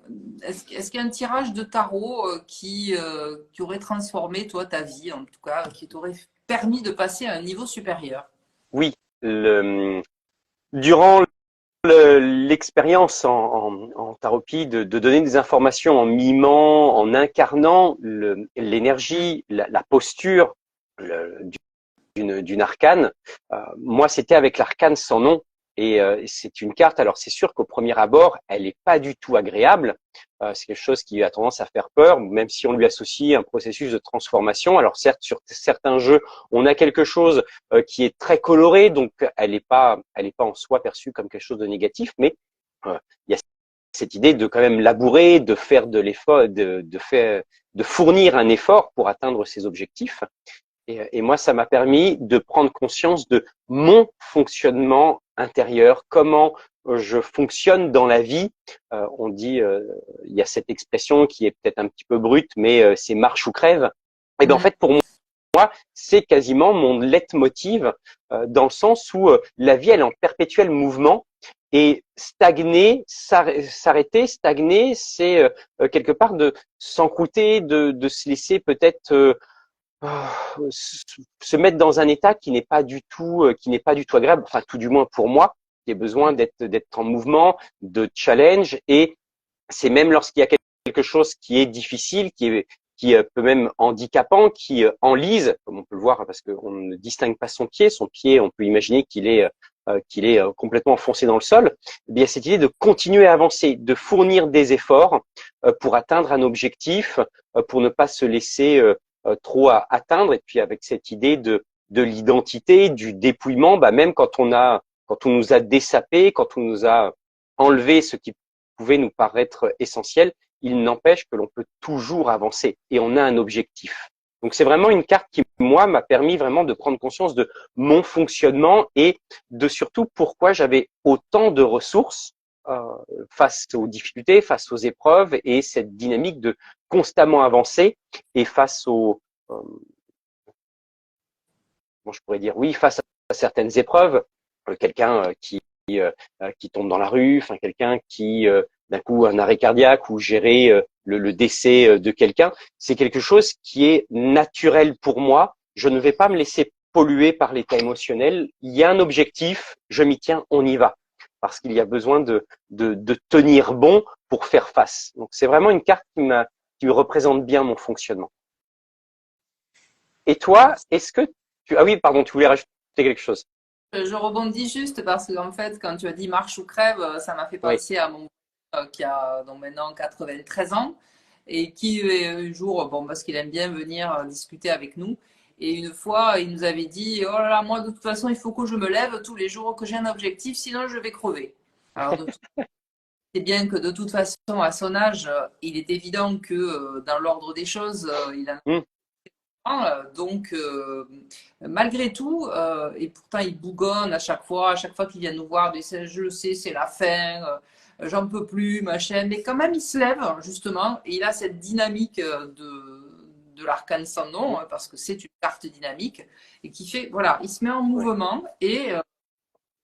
est-ce qu'il y a un tirage de tarot qui aurait transformé toi ta vie, en tout cas, qui t'aurait permis de passer à un niveau supérieur? oui. Durant l'expérience en thérapie de donner des informations en mimant, en incarnant l'énergie, la posture d'une arcane. Moi, c'était avec l'arcane sans nom. Et c'est une carte, alors c'est sûr qu'au premier abord, elle n'est pas du tout agréable. C'est quelque chose qui a tendance à faire peur, même si on lui associe un processus de transformation. Alors certes, sur certains jeux, on a quelque chose qui est très coloré, donc elle est pas en soi perçue comme quelque chose de négatif, mais il y a cette idée de quand même labourer, de faire de l'effort, de fournir un effort pour atteindre ses objectifs. Et moi, ça m'a permis de prendre conscience de mon fonctionnement intérieur, comment je fonctionne dans la vie. On dit, il y a cette expression qui est peut-être un petit peu brute, mais c'est marche ou crève. Et bien en Mm. fait, pour moi, c'est quasiment mon leitmotiv dans le sens où la vie, elle est en perpétuel mouvement. Et stagner, s'arrêter, stagner, c'est quelque part de s'encrouter, de se laisser peut-être se mettre dans un état qui n'est pas du tout agréable, enfin tout du moins pour moi, qui ai besoin d'être en mouvement, de challenge, et c'est même lorsqu'il y a quelque chose qui est difficile, qui peut même handicapant, qui enlise, comme on peut le voir, parce qu'on ne distingue pas son pied. Son pied, on peut imaginer qu'il est complètement enfoncé dans le sol. Eh bien, cette idée de continuer à avancer, de fournir des efforts pour atteindre un objectif, pour ne pas se laisser trop à atteindre. Et puis avec cette idée de l'identité, du dépouillement, bah même quand on nous a dessapé, quand on nous a enlevé ce qui pouvait nous paraître essentiel, il n'empêche que l'on peut toujours avancer et on a un objectif. Donc c'est vraiment une carte qui, moi, m'a permis vraiment de prendre conscience de mon fonctionnement et de surtout pourquoi j'avais autant de ressources euh, face aux difficultés, face aux épreuves et cette dynamique de constamment avancer et face je pourrais dire oui, face à certaines épreuves, quelqu'un qui tombe dans la rue, enfin quelqu'un qui d'un coup un arrêt cardiaque ou gérer le décès de quelqu'un, c'est quelque chose qui est naturel pour moi. Je ne vais pas me laisser polluer par l'état émotionnel. Il y a un objectif, je m'y tiens, on y va, parce qu'il y a besoin de tenir bon pour faire face. Donc c'est vraiment une carte qui représente bien mon fonctionnement. Et toi, est-ce que ah oui, pardon, tu voulais rajouter quelque chose? Je rebondis juste parce qu'en fait, quand tu as dit marche ou crève, ça m'a fait Oui. penser à mon qui a donc maintenant 93 ans et qui un jour, bon, parce qu'il aime bien venir discuter avec nous. Et une fois, il nous avait dit, oh là là, moi de toute façon, il faut que je me lève tous les jours, que j'ai un objectif, sinon je vais crever. Alors, c'est bien que de toute façon, à son âge, il est évident que dans l'ordre des choses, il a Mmh. Donc, malgré tout, et pourtant il bougonne à chaque fois qu'il vient nous voir, il dit, je le sais, c'est la fin, j'en peux plus, machin, mais quand même il se lève, justement, et il a cette dynamique de l'arcane sans nom, hein, parce que c'est une carte dynamique, et qui fait, voilà, il se met en Ouais. mouvement, et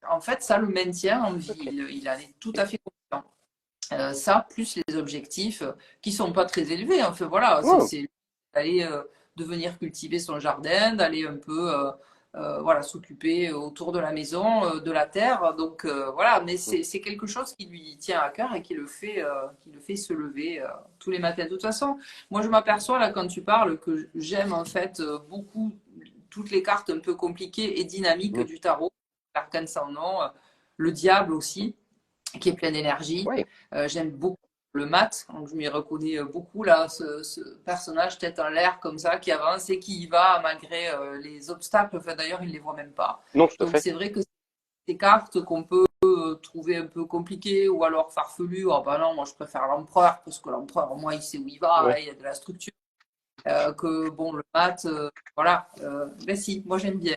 en fait, ça le maintient en vie, Ok. il en est tout à fait conscient. Ça, plus les objectifs qui sont pas très élevés. Enfin, voilà, Oh, c'est d'aller de venir cultiver son jardin, d'aller un peu voilà, s'occuper autour de la maison, de la terre. Donc voilà, mais c'est quelque chose qui lui tient à cœur et qui le fait se lever tous les matins. De toute façon, moi je m'aperçois là quand tu parles que j'aime en fait beaucoup toutes les cartes un peu compliquées et dynamiques mm. du tarot, l'arcane sans nom, le diable aussi qui est plein d'énergie. Ouais. J'aime beaucoup le mat, donc je m'y reconnais beaucoup là, ce personnage tête en l'air comme ça, qui avance et qui y va malgré les obstacles. Enfin, d'ailleurs, il ne les voit même pas. Non, tout à Donc fait. c'est vrai que ces cartes qu'on peut trouver un peu compliquées ou alors farfelues, oh bah non, moi je préfère l'empereur parce que l'empereur, moi, il sait où il va, hein, Ouais. il y a de la structure. Que bon, le mat, voilà. Ben si, moi j'aime bien.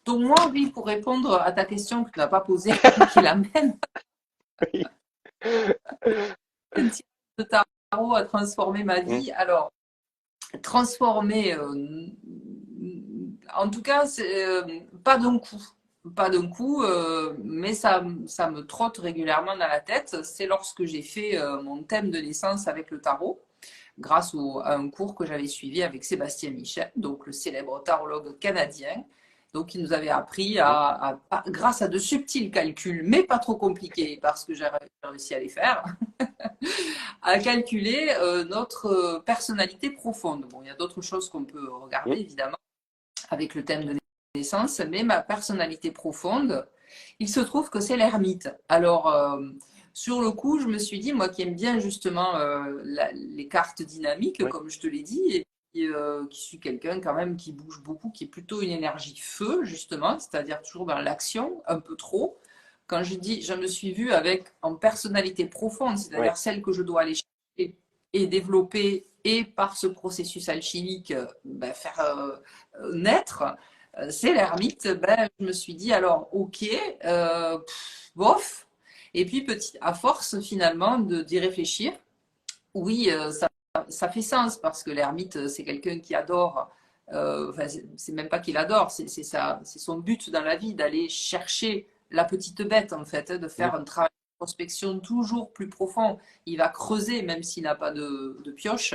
Donc moi, oui, pour répondre à ta question que tu n'as pas posée, qui l'amène, Oui. un tirage de tarot a transformé ma Mm. vie. Alors, transformer, en tout cas, pas d'un coup. Pas d'un coup, mais ça me trotte régulièrement dans la tête. C'est lorsque j'ai fait mon thème de naissance avec le tarot, grâce à un cours que j'avais suivi avec Sébastien Michel, donc le célèbre tarologue canadien. Donc, il nous avait appris Mm. grâce à de subtils calculs, mais pas trop compliqués, parce que j'ai réussi à les faire, à calculer notre personnalité profonde. Bon, il y a d'autres choses qu'on peut regarder, Mm. évidemment, avec le thème de naissance, mais ma personnalité profonde, il se trouve que c'est l'ermite. Alors, sur le coup, je me suis dit, moi qui aime bien justement les cartes dynamiques, Ouais. comme je te l'ai dit, et puis, qui suis quelqu'un quand même qui bouge beaucoup, qui est plutôt une énergie feu, justement, c'est-à-dire toujours dans l'action, un peu trop. Quand je dis, je me suis vue avec en personnalité profonde, Ouais. c'est-à-dire celle que je dois aller chercher et développer, et par ce processus alchimique, ben, faire naître, c'est l'ermite. Ben, je me suis dit, alors, ok, bof. Et puis, à force finalement d'y réfléchir, oui, ça fait sens parce que l'ermite, c'est quelqu'un qui adore. Enfin, c'est même pas qu'il adore, c'est son but dans la vie d'aller chercher la petite bête en fait, hein, de Mm. faire un travail de prospection toujours plus profond. Il va creuser même s'il n'a pas de pioche.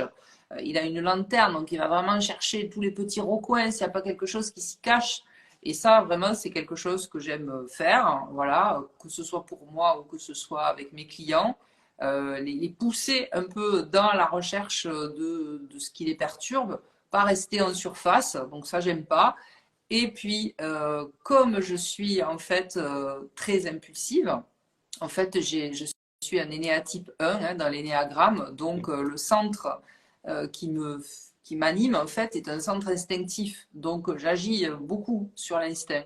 Il a une lanterne, donc il va vraiment chercher tous les petits recoins s'il n'y a pas quelque chose qui s'y cache. Et ça, vraiment, c'est quelque chose que j'aime faire, voilà, que ce soit pour moi ou que ce soit avec mes clients les pousser un peu dans la recherche de ce qui les perturbe, pas rester en surface, donc ça j'aime pas. Et puis, comme je suis en fait très impulsive, en fait je suis un énéatype 1 hein, dans l'énéagramme, donc le centre qui m'anime en fait est un centre instinctif, donc j'agis beaucoup sur l'instinct.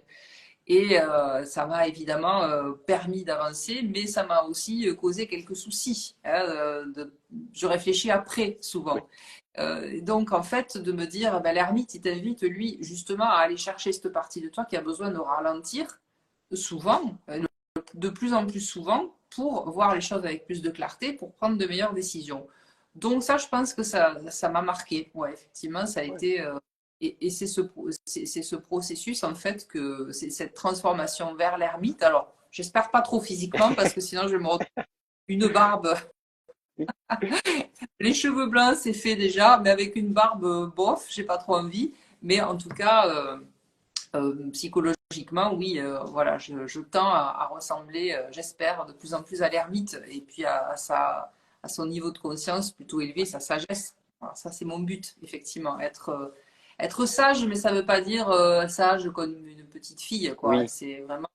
Et ça m'a évidemment permis d'avancer, mais ça m'a aussi causé quelques soucis. Hein, je réfléchis après, Ouais. souvent. Donc, en fait, de me dire, ben, l'ermite, il t'invite, lui, justement, à aller chercher cette partie de toi qui a besoin de ralentir souvent, de plus en plus souvent, pour voir les choses avec plus de clarté, pour prendre de meilleures décisions. Donc, ça, je pense que ça m'a marqué. Ouais, effectivement, ça a Ouais. été. Et c'est ce processus, en fait, que c'est cette transformation vers l'ermite. Alors, j'espère pas trop physiquement, parce que sinon, je vais me retrouver une barbe. Les cheveux blancs, c'est fait déjà, mais avec une barbe, bof, j'ai pas trop envie. Mais en tout cas, psychologiquement, oui, voilà, je tends à ressembler, j'espère, de plus en plus à l'ermite et puis à son niveau de conscience plutôt élevé, sa sagesse. Voilà, ça, c'est mon but, effectivement. Être sage, mais ça ne veut pas dire sage comme une petite fille, quoi. Oui. C'est vraiment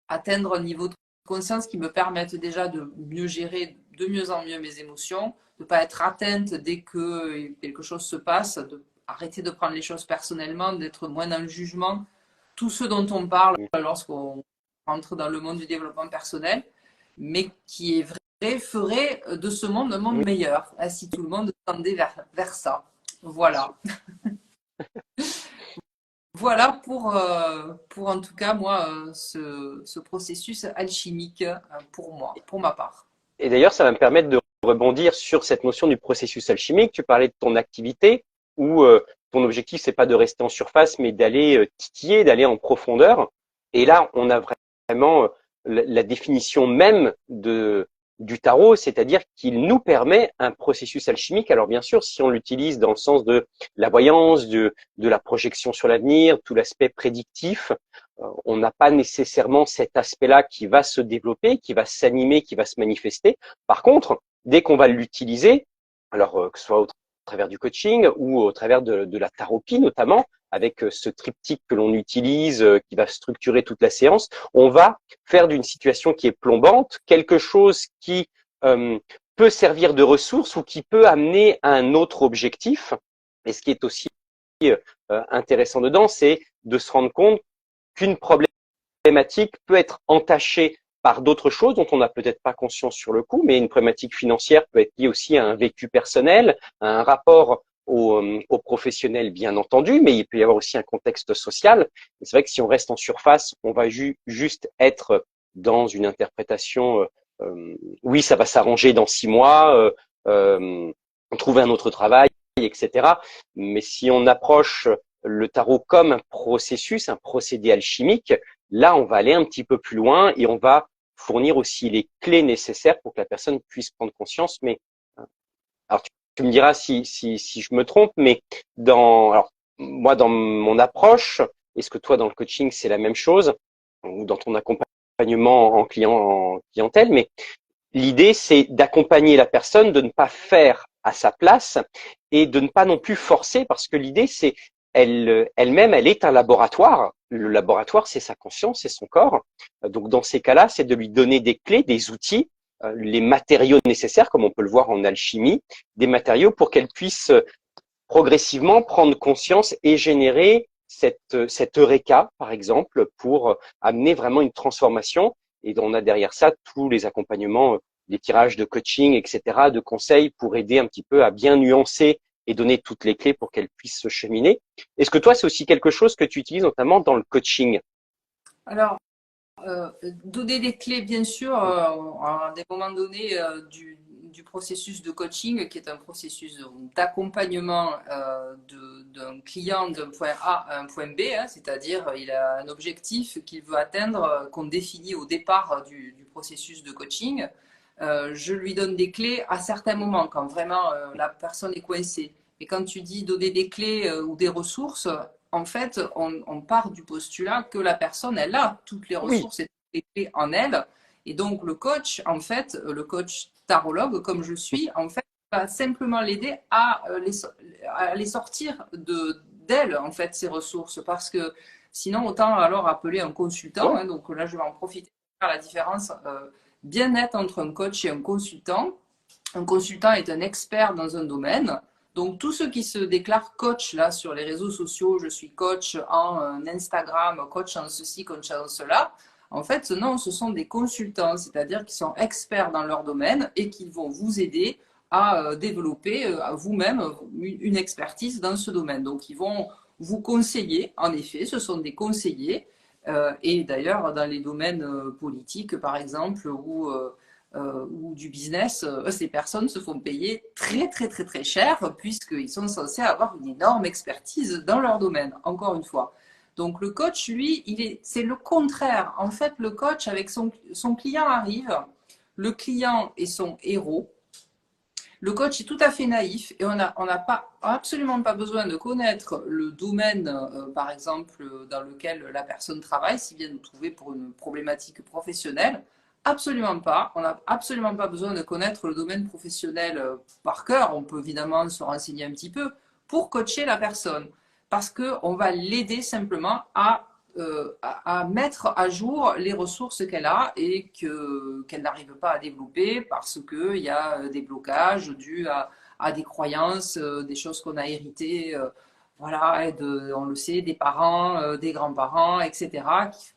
atteindre un niveau de conscience qui me permette déjà de mieux gérer de mieux en mieux mes émotions, de ne pas être atteinte dès que quelque chose se passe, de arrêter de prendre les choses personnellement, d'être moins dans le jugement. Tout ce dont on parle Mm. lorsqu'on rentre dans le monde du développement personnel, mais qui est vrai, ferait de ce monde un monde Oui. meilleur, hein, si tout le monde tendait vers ça. Voilà. Voilà pour en tout cas, moi, ce processus alchimique pour moi, pour ma part. Et d'ailleurs, ça va me permettre de rebondir sur cette notion du processus alchimique. Tu parlais de ton activité où ton objectif, c'est pas de rester en surface, mais d'aller titiller, d'aller en profondeur. Et là, on a vraiment la définition même du tarot, c'est-à-dire qu'il nous permet un processus alchimique. Alors bien sûr, si on l'utilise dans le sens de la voyance, de la projection sur l'avenir, tout l'aspect prédictif, on n'a pas nécessairement cet aspect-là qui va se développer, qui va s'animer, qui va se manifester. Par contre, dès qu'on va l'utiliser, alors que ce soit au travers du coaching ou au travers de la taropie notamment, avec ce triptyque que l'on utilise, qui va structurer toute la séance, on va faire d'une situation qui est plombante quelque chose qui peut servir de ressource ou qui peut amener à un autre objectif. Et ce qui est aussi intéressant dedans, c'est de se rendre compte qu'une problématique peut être entachée par d'autres choses dont on n'a peut-être pas conscience sur le coup, mais une problématique financière peut être liée aussi à un vécu personnel, à un rapport au professionnel, bien entendu, mais il peut y avoir aussi un contexte social. C'est vrai que si on reste en surface, on va juste être dans une interprétation, oui, ça va s'arranger dans 6 mois, trouver un autre travail, etc. Mais si on approche le tarot comme un processus, un procédé alchimique, là, on va aller un petit peu plus loin et on va fournir aussi les clés nécessaires pour que la personne puisse prendre conscience. Mais alors, tu me diras si je me trompe, mais alors, moi, dans mon approche, est-ce que toi, dans le coaching, c'est la même chose ou dans ton accompagnement en clientèle, mais l'idée, c'est d'accompagner la personne, de ne pas faire à sa place et de ne pas non plus forcer, parce que l'idée, c'est elle-même, elle est un laboratoire. Le laboratoire, c'est sa conscience, c'est son corps. Donc, dans ces cas-là, c'est de lui donner des clés, des outils, les matériaux nécessaires, comme on peut le voir en alchimie, des matériaux pour qu'elle puisse progressivement prendre conscience et générer cette eureka, par exemple, pour amener vraiment une transformation. Et on a derrière ça tous les accompagnements, des tirages de coaching, etc., de conseils pour aider un petit peu à bien nuancer et donner toutes les clés pour qu'elle puisse se cheminer. Est-ce que toi, c'est aussi quelque chose que tu utilises notamment dans le coaching? Alors, donner des clés, bien sûr, à des moments donnés du processus de coaching, qui est un processus d'accompagnement d'un client d'un point A à un point B, hein, c'est-à-dire il a un objectif qu'il veut atteindre, qu'on définit au départ du processus de coaching. Je lui donne des clés à certains moments, quand vraiment la personne est coincée. Et quand tu dis donner des clés ou des ressources, en fait, on part du postulat que la personne, elle a toutes les Oui, ressources et toutes les clés en elle. Et donc, le coach, en fait, le coach tarologue, comme je suis, en fait, va simplement l'aider à les sortir d'elle, en fait, ces ressources. Parce que sinon, autant alors appeler un consultant. ouais, Hein, donc là, je vais en profiter pour faire la différence bien nette entre un coach et un consultant. Un consultant est un expert dans un domaine. Donc, tous ceux qui se déclarent coach là sur les réseaux sociaux, je suis coach en Instagram, coach en ceci, coach en cela, en fait, non, ce sont des consultants, c'est-à-dire qu'ils sont experts dans leur domaine et qu'ils vont vous aider à développer à vous-même une expertise dans ce domaine. Donc, ils vont vous conseiller, en effet, ce sont des conseillers. Et d'ailleurs, dans les domaines politiques, par exemple, ou du business, ces personnes se font payer très très très très cher puisqu'ils sont censés avoir une énorme expertise dans leur domaine, encore une fois. Donc le coach, lui, c'est le contraire. En fait, le coach, avec son client arrive, le client est son héros. Le coach est tout à fait naïf et on n'a pas, absolument pas besoin de connaître le domaine, par exemple, dans lequel la personne travaille, s'il vient nous trouver pour une problématique professionnelle. Absolument pas. On n'a absolument pas besoin de connaître le domaine professionnel par cœur. On peut évidemment se renseigner un petit peu pour coacher la personne. Parce qu'on va l'aider simplement à mettre à jour les ressources qu'elle a et qu'elle n'arrive pas à développer parce qu'il y a des blocages dus à des croyances, des choses qu'on a héritées, voilà, on le sait, des parents, des grands-parents, etc.,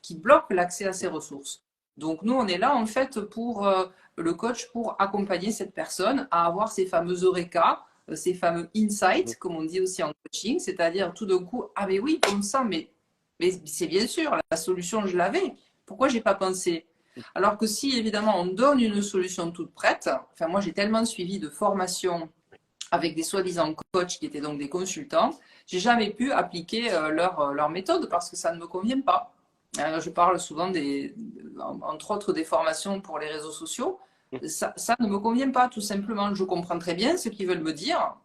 qui bloquent l'accès à ces ressources. Donc nous, on est là en fait pour le coach pour accompagner cette personne à avoir ces fameux eureka, ces fameux insights, comme on dit aussi en coaching, c'est-à-dire tout d'un coup, ah mais oui, comme ça, mais c'est bien sûr, la solution, je l'avais. Pourquoi j'ai pas pensé? Alors que si, évidemment, on donne une solution toute prête, enfin moi j'ai tellement suivi de formations avec des soi-disant coachs qui étaient donc des consultants, j'ai jamais pu appliquer leur méthode parce que ça ne me convient pas. Je parle souvent entre autres des formations pour les réseaux sociaux. Ça ne me convient pas, tout simplement. Je comprends très bien ce qu'ils veulent me dire.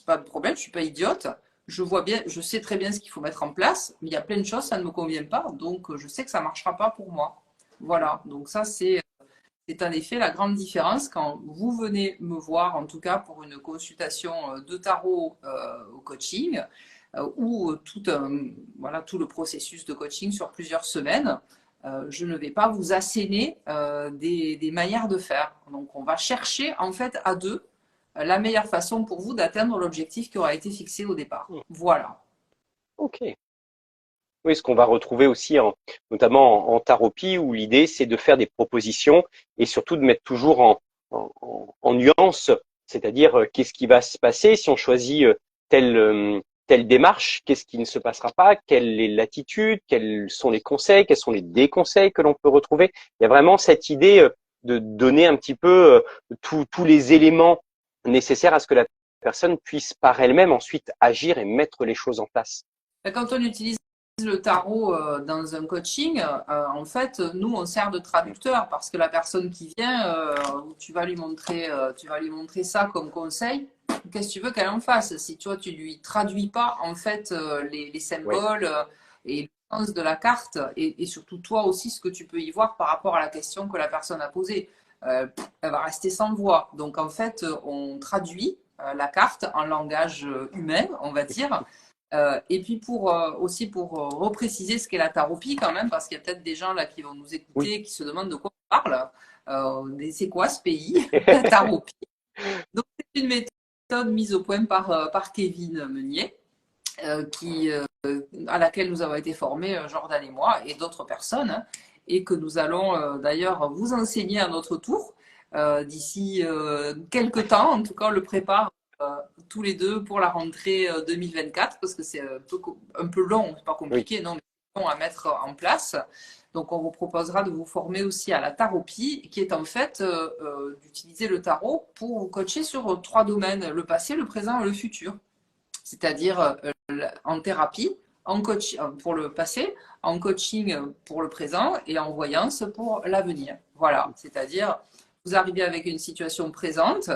Pas de problème, je suis pas idiote. Je vois bien, je sais très bien ce qu'il faut mettre en place, mais il y a plein de choses, ça ne me convient pas. Donc, je sais que ça marchera pas pour moi. Voilà. Donc, ça, c'est en effet la grande différence quand vous venez me voir, en tout cas pour une consultation de tarot au coaching, ou voilà, tout le processus de coaching sur plusieurs semaines. Je ne vais pas vous asséner des manières de faire. Donc on va chercher en fait à deux la meilleure façon pour vous d'atteindre l'objectif qui aura été fixé au départ. Voilà. Ok. Oui, ce qu'on va retrouver aussi, notamment en taropie, où l'idée, c'est de faire des propositions et surtout de mettre toujours en nuance, c'est-à-dire qu'est-ce qui va se passer si on choisit telle démarche, qu'est-ce qui ne se passera pas, quelle est l'attitude, quels sont les conseils, quels sont les déconseils que l'on peut retrouver. Il y a vraiment cette idée de donner un petit peu tous les éléments nécessaires à ce que la personne puisse par elle-même ensuite agir et mettre les choses en place. Quand on utilise le tarot dans un coaching, en fait, nous, on sert de traducteur parce que la personne qui vient, tu vas lui montrer ça comme conseil. Qu'est-ce que tu veux qu'elle en fasse? Si toi, tu lui traduis pas, en fait, les Oui, symboles et le sens de la carte et surtout toi aussi, ce que tu peux y voir par rapport à la question que la personne a posée, elle va rester sans voix. Donc, en fait, on traduit la carte en langage humain, on va dire. Et puis aussi pour repréciser ce qu'est la taropie quand même, parce qu'il y a peut-être des gens là qui vont nous oui. écouter et qui se demandent de quoi on parle. C'est quoi ce pays, la taropie? Donc c'est une méthode mise au point par Kevin Meunier, à laquelle nous avons été formés, Jordan et moi, et d'autres personnes, hein, et que nous allons d'ailleurs vous enseigner à notre tour d'ici quelques temps. En tout cas, on le prépare euh, tous les deux pour la rentrée 2024 parce que c'est un peu long, c'est pas Oui. compliqué, non, mais long à mettre en place. Donc, on vous proposera de vous former aussi à la taropie, qui est en fait d'utiliser le tarot pour vous coacher sur trois domaines, le passé, le présent et le futur. C'est-à-dire en thérapie, en coach pour le passé, en coaching pour le présent et en voyance pour l'avenir. Voilà, c'est-à-dire vous arrivez avec une situation présente,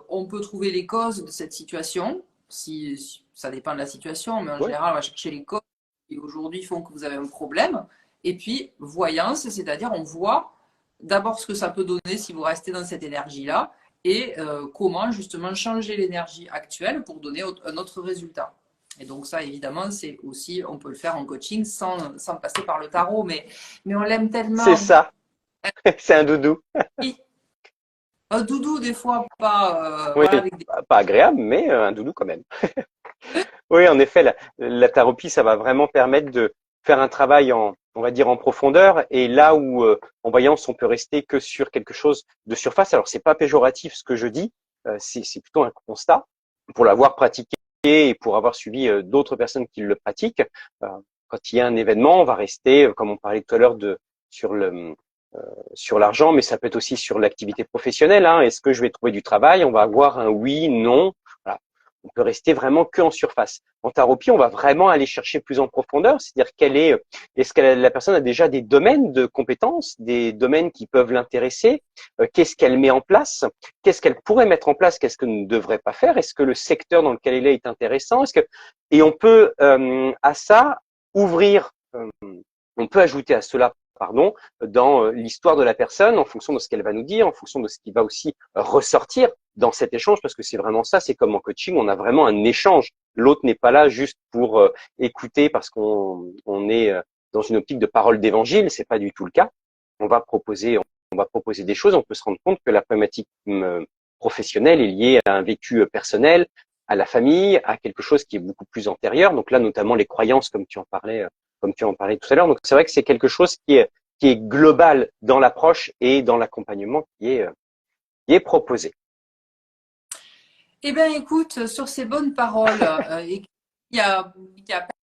on peut trouver les causes de cette situation, si ça dépend de la situation, mais en Oui. général on va chercher les causes qui aujourd'hui font que vous avez un problème. Et puis voyance, c'est-à-dire on voit d'abord ce que ça peut donner si vous restez dans cette énergie-là et comment justement changer l'énergie actuelle pour donner un autre résultat. Et donc ça, évidemment, c'est aussi, on peut le faire en coaching sans passer par le tarot, mais on l'aime C'est tellement. ça. C'est un doudou. Oui, un doudou, des fois, pas, Oui, voilà, avec des... pas agréable, mais un doudou quand même. Oui, en effet, la thérapie, ça va vraiment permettre de faire un travail on va dire en profondeur, et là où en voyance, on peut rester que sur quelque chose de surface. Alors, c'est pas péjoratif ce que je dis, c'est plutôt un constat. Pour l'avoir pratiqué et pour avoir suivi d'autres personnes qui le pratiquent, euh, quand il y a un événement, on va rester, comme on parlait tout à l'heure, sur le sur l'argent, mais ça peut être aussi sur l'activité professionnelle. Hein. Est-ce que je vais trouver du travail? On va avoir un oui, non. Voilà. On peut rester vraiment que en surface. En thérapie, on va vraiment aller chercher plus en profondeur, c'est-à-dire est-ce que la personne a déjà des domaines de compétences, des domaines qui peuvent l'intéresser, qu'est-ce qu'elle met en place, qu'est-ce qu'elle pourrait mettre en place, qu'est-ce qu'elle ne devrait pas faire, est-ce que le secteur dans lequel elle est intéressant, et on peut à ça ouvrir, on peut ajouter à cela pardon, dans l'histoire de la personne, en fonction de ce qu'elle va nous dire, en fonction de ce qui va aussi ressortir dans cet échange, parce que c'est vraiment ça, c'est comme en coaching, on a vraiment un échange. L'autre n'est pas là juste pour écouter parce qu'on est dans une optique de parole d'évangile, c'est pas du tout le cas. On va proposer des choses, on peut se rendre compte que la problématique professionnelle est liée à un vécu personnel, à la famille, à quelque chose qui est beaucoup plus antérieur. Donc là, notamment les croyances, comme tu en parlais tout à l'heure. Donc c'est vrai que c'est quelque chose qui est global dans l'approche et dans l'accompagnement qui est proposé. Eh bien, écoute, sur ces bonnes paroles, et il y a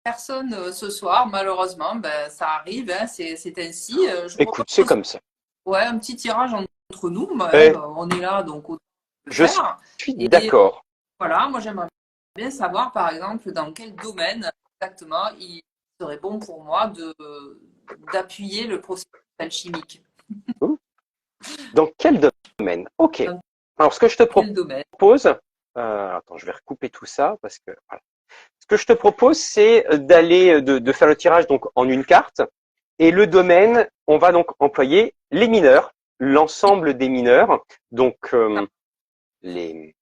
personne ce soir, malheureusement, ben, ça arrive, hein, c'est ainsi. Je Écoute, c'est propose comme ça. ouais, un petit tirage entre nous, ben, Eh, on est là, donc autant le je faire. suis Et d'accord. voilà, moi j'aimerais bien savoir, par exemple, dans quel domaine exactement il serait bon pour moi d'appuyer le processus alchimique. Dans quel domaine? Ok. Dans Alors, ce que je te quel domaine? propose, attends, je vais recouper tout ça parce que voilà. Ce que je te propose, c'est d'aller de faire le tirage donc en une carte et le domaine, on va donc employer les mineurs, l'ensemble des mineurs, donc les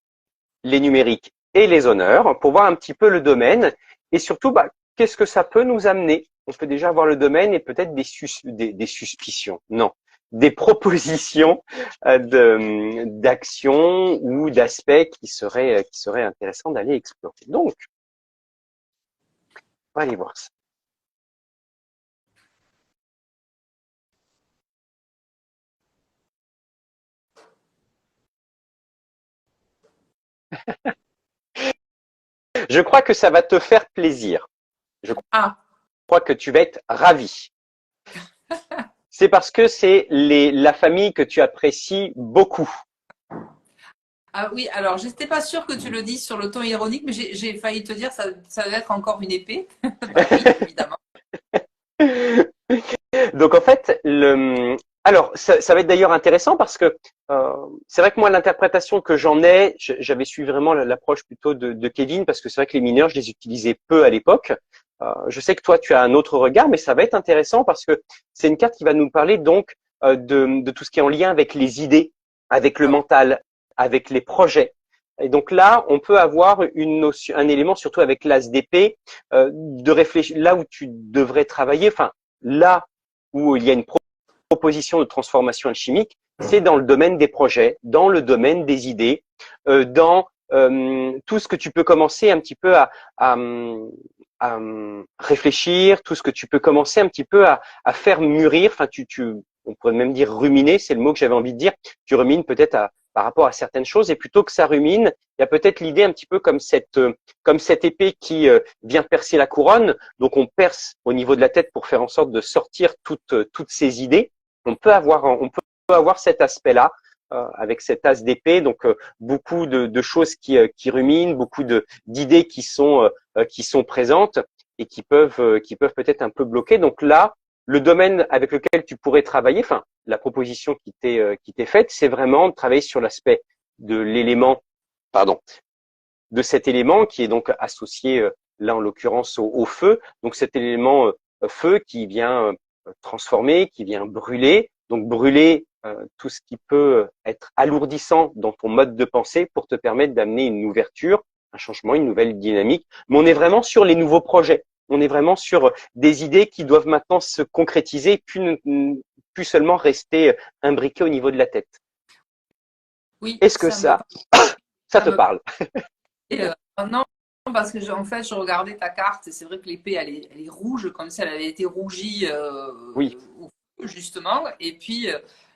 les numériques et les honneurs pour voir un petit peu le domaine et surtout bah, qu'est-ce que ça peut nous amener. On peut déjà voir le domaine et peut-être des suspicions. Non, des propositions d'actions ou d'aspects qui seraient intéressants d'aller explorer. Donc, on va aller voir ça. Je crois que ça va te faire plaisir. Je Ah, crois que tu vas être ravi. C'est parce que c'est la famille que tu apprécies beaucoup. ah oui, alors j'étais pas sûre que tu le dises sur le ton ironique, mais j'ai failli te dire ça va être encore une épée. Bah oui, évidemment. Donc en fait, alors ça va être d'ailleurs intéressant parce que c'est vrai que moi l'interprétation que j'en ai, j'avais suivi vraiment l'approche plutôt de Kevin parce que c'est vrai que les mineurs je les utilisais peu à l'époque. Je sais que toi tu as un autre regard, mais ça va être intéressant parce que c'est une carte qui va nous parler donc de tout ce qui est en lien avec les idées, avec le Ah oui. mental, avec les projets. Et donc là, on peut avoir une notion, un élément surtout avec l'as d'épée, de réfléchir là où tu devrais travailler. Enfin, là où il y a une proposition de transformation alchimique, c'est dans le domaine des projets, dans le domaine des idées, dans tout ce que tu peux commencer un petit peu à réfléchir, tout ce que tu peux commencer un petit peu à faire mûrir. Enfin, on pourrait même dire ruminer, c'est le mot que j'avais envie de dire. Tu rumines peut-être par rapport à certaines choses, et plutôt que ça rumine, il y a peut-être l'idée un petit peu comme cette épée qui vient percer la couronne. Donc on perce au niveau de la tête pour faire en sorte de sortir toutes ces idées. On peut avoir cet aspect-là avec cet as d'épée. Donc beaucoup de choses qui ruminent, beaucoup d'idées qui sont présentes et qui peuvent peut-être un peu bloquer. Donc là, le domaine avec lequel tu pourrais travailler, enfin la proposition qui t'est faite, c'est vraiment de travailler sur l'aspect de l'élément, pardon, de cet élément qui est donc associé là en l'occurrence au feu. Donc cet élément feu qui vient transformer, qui vient brûler. Donc brûler tout ce qui peut être alourdissant dans ton mode de pensée pour te permettre d'amener une ouverture, un changement, une nouvelle dynamique. Mais on est vraiment sur les nouveaux projets. On est vraiment sur des idées qui doivent maintenant se concrétiser, plus seulement rester imbriquées au niveau de la tête. Oui, Est-ce que ça ça te me parle? Et, non, parce que en fait, je regardais ta carte et c'est vrai que l'épée, elle est rouge, comme si elle avait été rougie Oui, au feu, justement. Et puis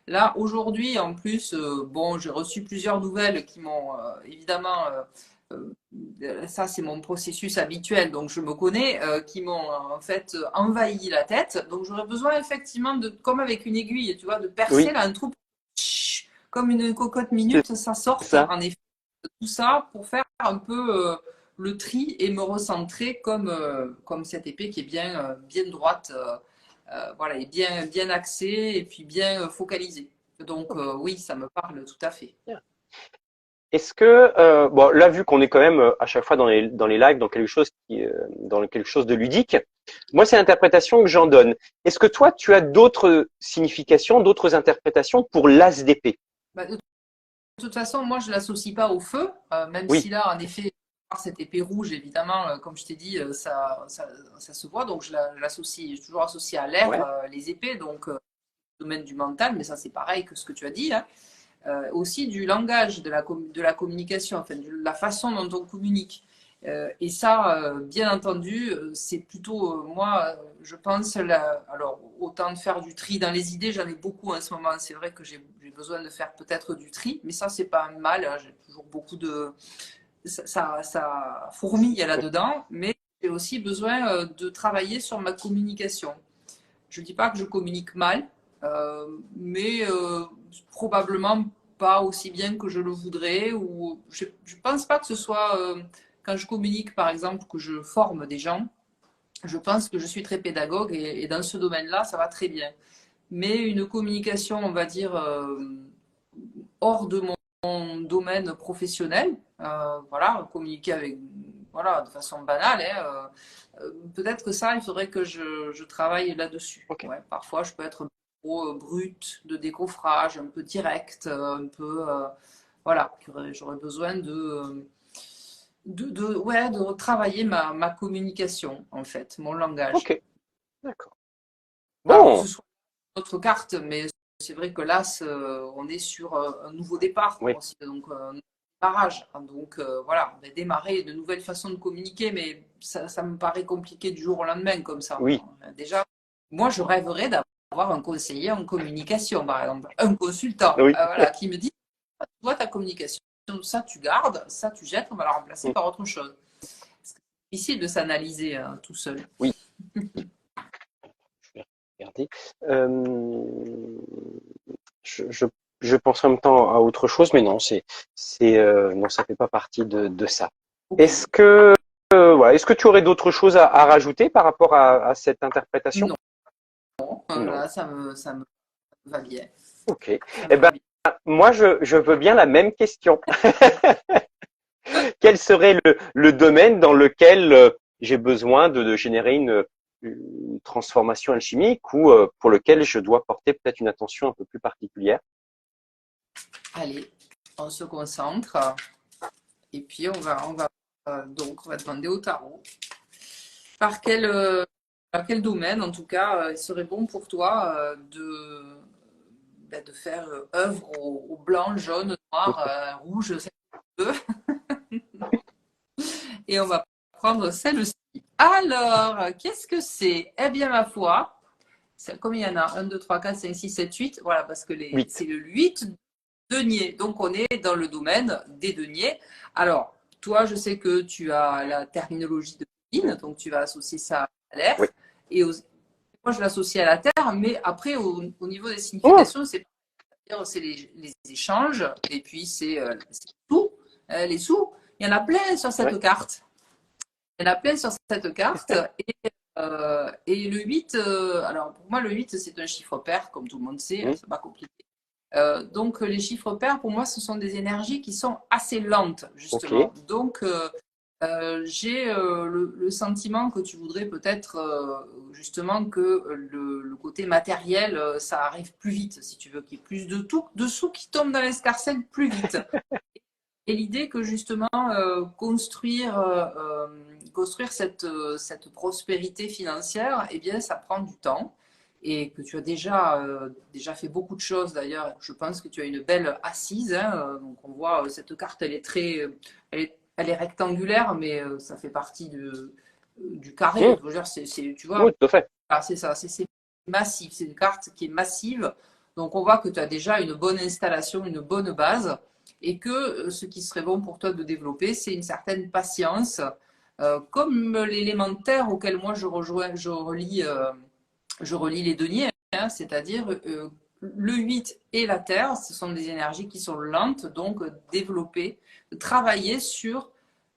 là, aujourd'hui, en plus, bon, j'ai reçu plusieurs nouvelles qui m'ont évidemment, ça c'est mon processus habituel, donc je me connais, qui m'ont en fait envahi la tête. Donc j'aurais besoin effectivement de, comme avec une aiguille, tu vois, de percer oui, là un trou, comme une cocotte c'est minute, ça sorte ça. en effet tout ça pour faire un peu le tri et me recentrer comme cette épée qui est bien droite, voilà, et bien axée et puis bien focalisée. Donc oui, ça me parle tout à fait. Est-ce que bon là vu qu'on est quand même à chaque fois dans les lives dans quelque chose de ludique, moi c'est l'interprétation que j'en donne. Est-ce que toi tu as d'autres significations, d'autres interprétations pour l'as d'épée? Bah, de toute façon, moi je l'associe pas au feu, même si Oui, là en effet cette épée rouge, évidemment, comme je t'ai dit, ça se voit, donc je l'associe, j'ai toujours associé à l'air ouais, les épées, donc domaine du mental, mais ça c'est pareil que ce que tu as dit, hein. Aussi du langage, de la communication, enfin, de la façon dont on communique. Et ça, bien entendu, c'est plutôt, moi, je pense, alors, autant de faire du tri dans les idées, j'en ai beaucoup en ce moment. C'est vrai que j'ai besoin de faire peut-être du tri, mais ça, c'est pas un mal, hein. J'ai toujours beaucoup ça fourmille là-dedans, mais j'ai aussi besoin de travailler sur ma communication. Je ne dis pas que je communique mal, mais probablement pas aussi bien que je le voudrais. Ou je ne pense pas que ce soit quand je communique, par exemple, que je forme des gens. Je pense que je suis très pédagogue et dans ce domaine-là, ça va très bien. Mais une communication, on va dire, hors de mon domaine professionnel, voilà, communiquer avec, voilà, de façon banale, hein, peut-être que ça, il faudrait que je travaille là-dessus. Ok. Ouais, parfois, je peux être trop brute, de décoffrage, un peu direct, un peu, voilà, j'aurais besoin ouais, de retravailler ma communication, en fait, mon langage. Ok. D'accord. Alors que Bon. ce soit notre carte, mais c'est vrai que là, on est sur un nouveau départ Oui. aussi, donc un démarrage. Donc voilà, on va démarrer de nouvelles façons de communiquer, mais ça me paraît compliqué du jour au lendemain comme ça. Oui. Déjà, moi, je rêverais d'avoir un conseiller en communication, par exemple, un consultant, Oui. voilà, qui me dit, toi, ta communication, ça tu gardes, ça tu jettes, on va la remplacer par autre chose. C'est difficile de s'analyser tout seul. Oui. Je vais regarder. Euh, je, je, je pense en même temps à autre chose, mais non, non, ça fait pas partie de ça. Ok. Est-ce que, ouais, est-ce que tu aurais d'autres choses à rajouter par rapport à cette interprétation? Non, Non. là, ça me va bien. Ok. Ça Eh me va ben, bien. moi, je veux bien la même question. Quel serait le domaine dans lequel j'ai besoin de générer une transformation alchimique ou pour lequel je dois porter peut-être une attention un peu plus particulière? Allez, on se concentre et puis donc on va demander au tarot par quel domaine, en tout cas, il serait bon pour toi de faire œuvre au blanc, jaune, noir, rouge, c'est bleu. Et on va prendre celle-ci. Alors, qu'est-ce que c'est? Eh bien, ma foi, combien il y en a? 1, 2, 3, 4, 5, 6, 7, 8. Voilà, parce que c'est 8. le 8 deniers. Donc, on est dans le domaine des deniers. Alors, toi, je sais que tu as la terminologie de Pline, donc tu vas associer ça à Oui. l'air. Et moi, je l'associe à la terre, mais après, au niveau des Oh, significations, c'est les échanges, et puis c'est tout, les sous. Il y en a plein sur ouais. cette carte. Il y en a plein sur cette carte. Et le 8, alors pour moi, le 8, c'est un chiffre pair, comme tout le monde sait, Mm. c'est pas compliqué. Donc, les chiffres pairs, pour moi, ce sont des énergies qui sont assez lentes, Ok. justement. Donc, j'ai le sentiment que tu voudrais peut-être, justement, que le côté matériel, ça arrive plus vite, si tu veux, qu'il y ait plus de sous qui tombent dans l'escarcelle plus vite. Et l'idée que justement construire cette prospérité financière, eh bien, ça prend du temps et que tu as déjà fait beaucoup de choses d'ailleurs. Je pense que tu as une belle assise, hein. Donc on voit cette carte, elle est rectangulaire, mais ça fait partie du carré. Mm. Je veux dire, tu vois, Oui, tout à fait. ah, c'est ça, c'est massif. C'est une carte qui est massive. Donc, on voit que tu as déjà une bonne installation, une bonne base, et que ce qui serait bon pour toi de développer, c'est une certaine patience, comme l'élémentaire auquel moi je relis les deniers, hein, c'est-à-dire le 8 et la Terre, ce sont des énergies qui sont lentes, donc développer, travailler sur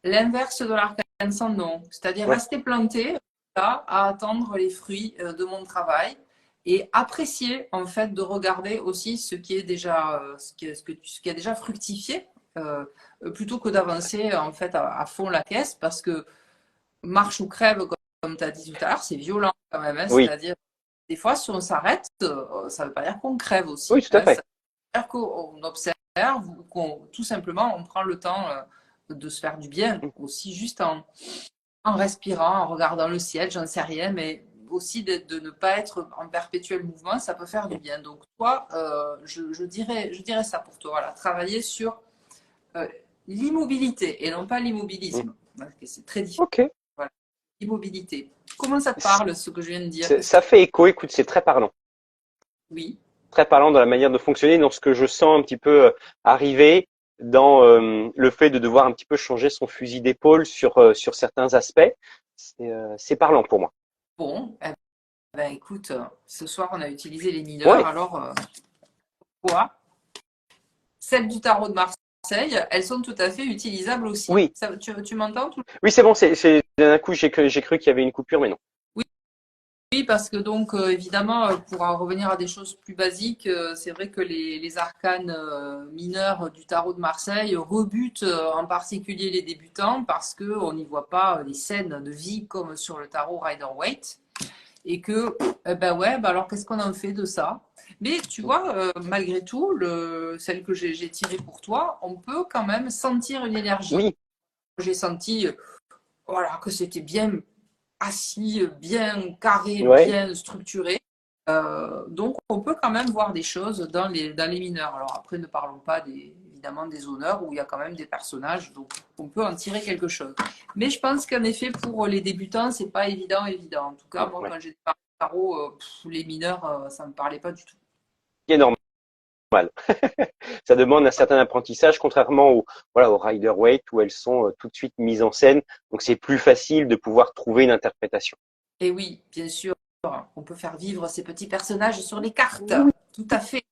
l'inverse de l'arcane sans nom, c'est-à-dire Ouais. rester planté là, à attendre les fruits de mon travail et apprécier en fait de regarder aussi ce qui est déjà ce qui a déjà fructifié plutôt que d'avancer en fait à fond la caisse parce que marche ou crève comme tu as dit tout à l'heure c'est violent quand même, hein, Oui. c'est-à-dire des fois si on s'arrête ça veut pas dire qu'on crève Oui, aussi, tout à hein, fait. ça veut dire qu'on observe ou qu'on tout simplement on prend le temps de se faire du bien Mm. aussi juste en respirant, en regardant le ciel, j'en sais rien, mais aussi de ne pas être en perpétuel mouvement, ça peut faire du Mm. bien. Donc toi, je dirais ça pour toi, voilà, travailler sur euh, l'immobilité et non pas Mm. l'immobilisme. C'est très différent. Ok. Voilà. Immobilité. Comment ça te C- parle, ce que je viens de dire? Ça fait écho. Écoute, c'est très parlant. Oui. Très parlant dans la manière de fonctionner, dans ce que je sens un petit peu arriver. dans le fait de devoir un petit peu changer son fusil d'épaule sur certains aspects. C'est parlant pour moi. Bon, eh ben, écoute, ce soir, on a utilisé les mineurs. Ouais, Alors, quoi? Celles du tarot de Marseille, elles sont tout à fait utilisables aussi. oui, Tu m'entends? oui, c'est bon. D'un coup j'ai cru qu'il y avait une coupure, mais non. Oui, oui, parce que donc, évidemment, pour en revenir à des choses plus basiques, c'est vrai que les arcanes mineurs du tarot de Marseille rebutent en particulier les débutants parce qu'on n'y voit pas des scènes de vie comme sur le tarot Rider-Waite. Et que, ben ouais, ben alors qu'est-ce qu'on en fait de ça? Mais tu vois, malgré tout, celle que j'ai tirée pour toi, on peut quand même sentir une énergie. Oui, J'ai senti voilà, que c'était bien assis, bien carré, ouais, bien structuré. Donc, on peut quand même voir des choses dans les mineurs. Alors après, ne parlons pas évidemment des honneurs où il y a quand même des personnages, donc on peut en tirer quelque chose. Mais je pense qu'en effet, pour les débutants, c'est pas évident. En tout cas, moi, ouais. quand j'ai parlé de tarot, les mineurs, ça me parlait pas du tout. C'est normal. Ça demande un certain apprentissage, contrairement voilà, au Rider-Waite où elles sont tout de suite mises en scène. Donc c'est plus facile de pouvoir trouver une interprétation. Et oui, bien sûr, on peut faire vivre ces petits personnages sur les cartes. Oui. Tout à fait.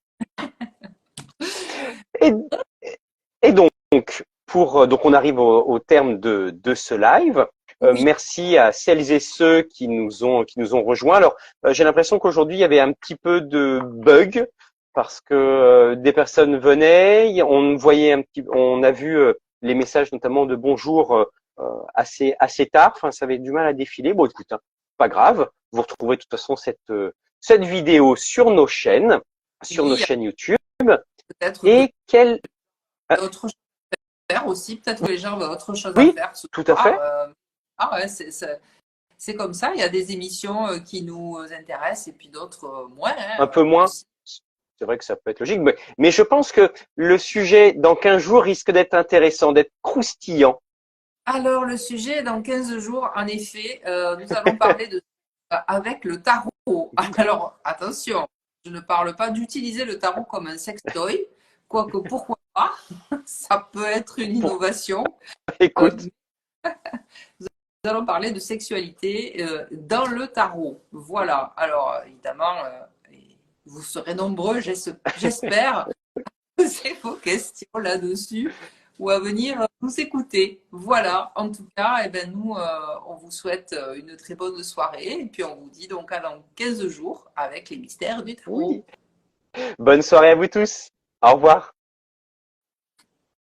Et, et donc, donc on arrive au terme de ce live. Oui, Merci à celles et ceux qui nous ont rejoints. Alors, j'ai l'impression qu'aujourd'hui, il y avait un petit peu de bug parce que des personnes venaient, on a vu les messages notamment de bonjour assez tard. Enfin, ça avait du mal à défiler. Bon, écoute, hein, pas grave. Vous retrouvez de toute façon cette vidéo sur nos oui, chaînes YouTube. peut-être que Et quel autre chose à faire aussi. Peut-être que les gens ont autre chose à Oui, faire ce tout à soir. fait. Ah ouais, c'est comme ça. Il y a des émissions qui nous intéressent et puis d'autres moins, Un hein, peu moins. aussi. C'est vrai que ça peut être logique, mais je pense que le sujet dans 15 jours risque d'être intéressant, d'être croustillant. Alors, le sujet, dans 15 jours, en effet, nous allons parler avec le tarot. Alors, attention, je ne parle pas d'utiliser le tarot comme un sextoy, quoique pourquoi pas, ça peut être une Pour innovation. Euh, écoute, Nous allons parler de sexualité dans le tarot. Voilà. Alors, évidemment, vous serez nombreux, j'espère, poser vos questions là-dessus ou à venir nous écouter. Voilà. En tout cas, eh ben, nous, on vous souhaite une très bonne soirée et puis on vous dit donc à dans 15 jours avec les mystères du tarot. oui. Bonne soirée à vous tous. Au revoir.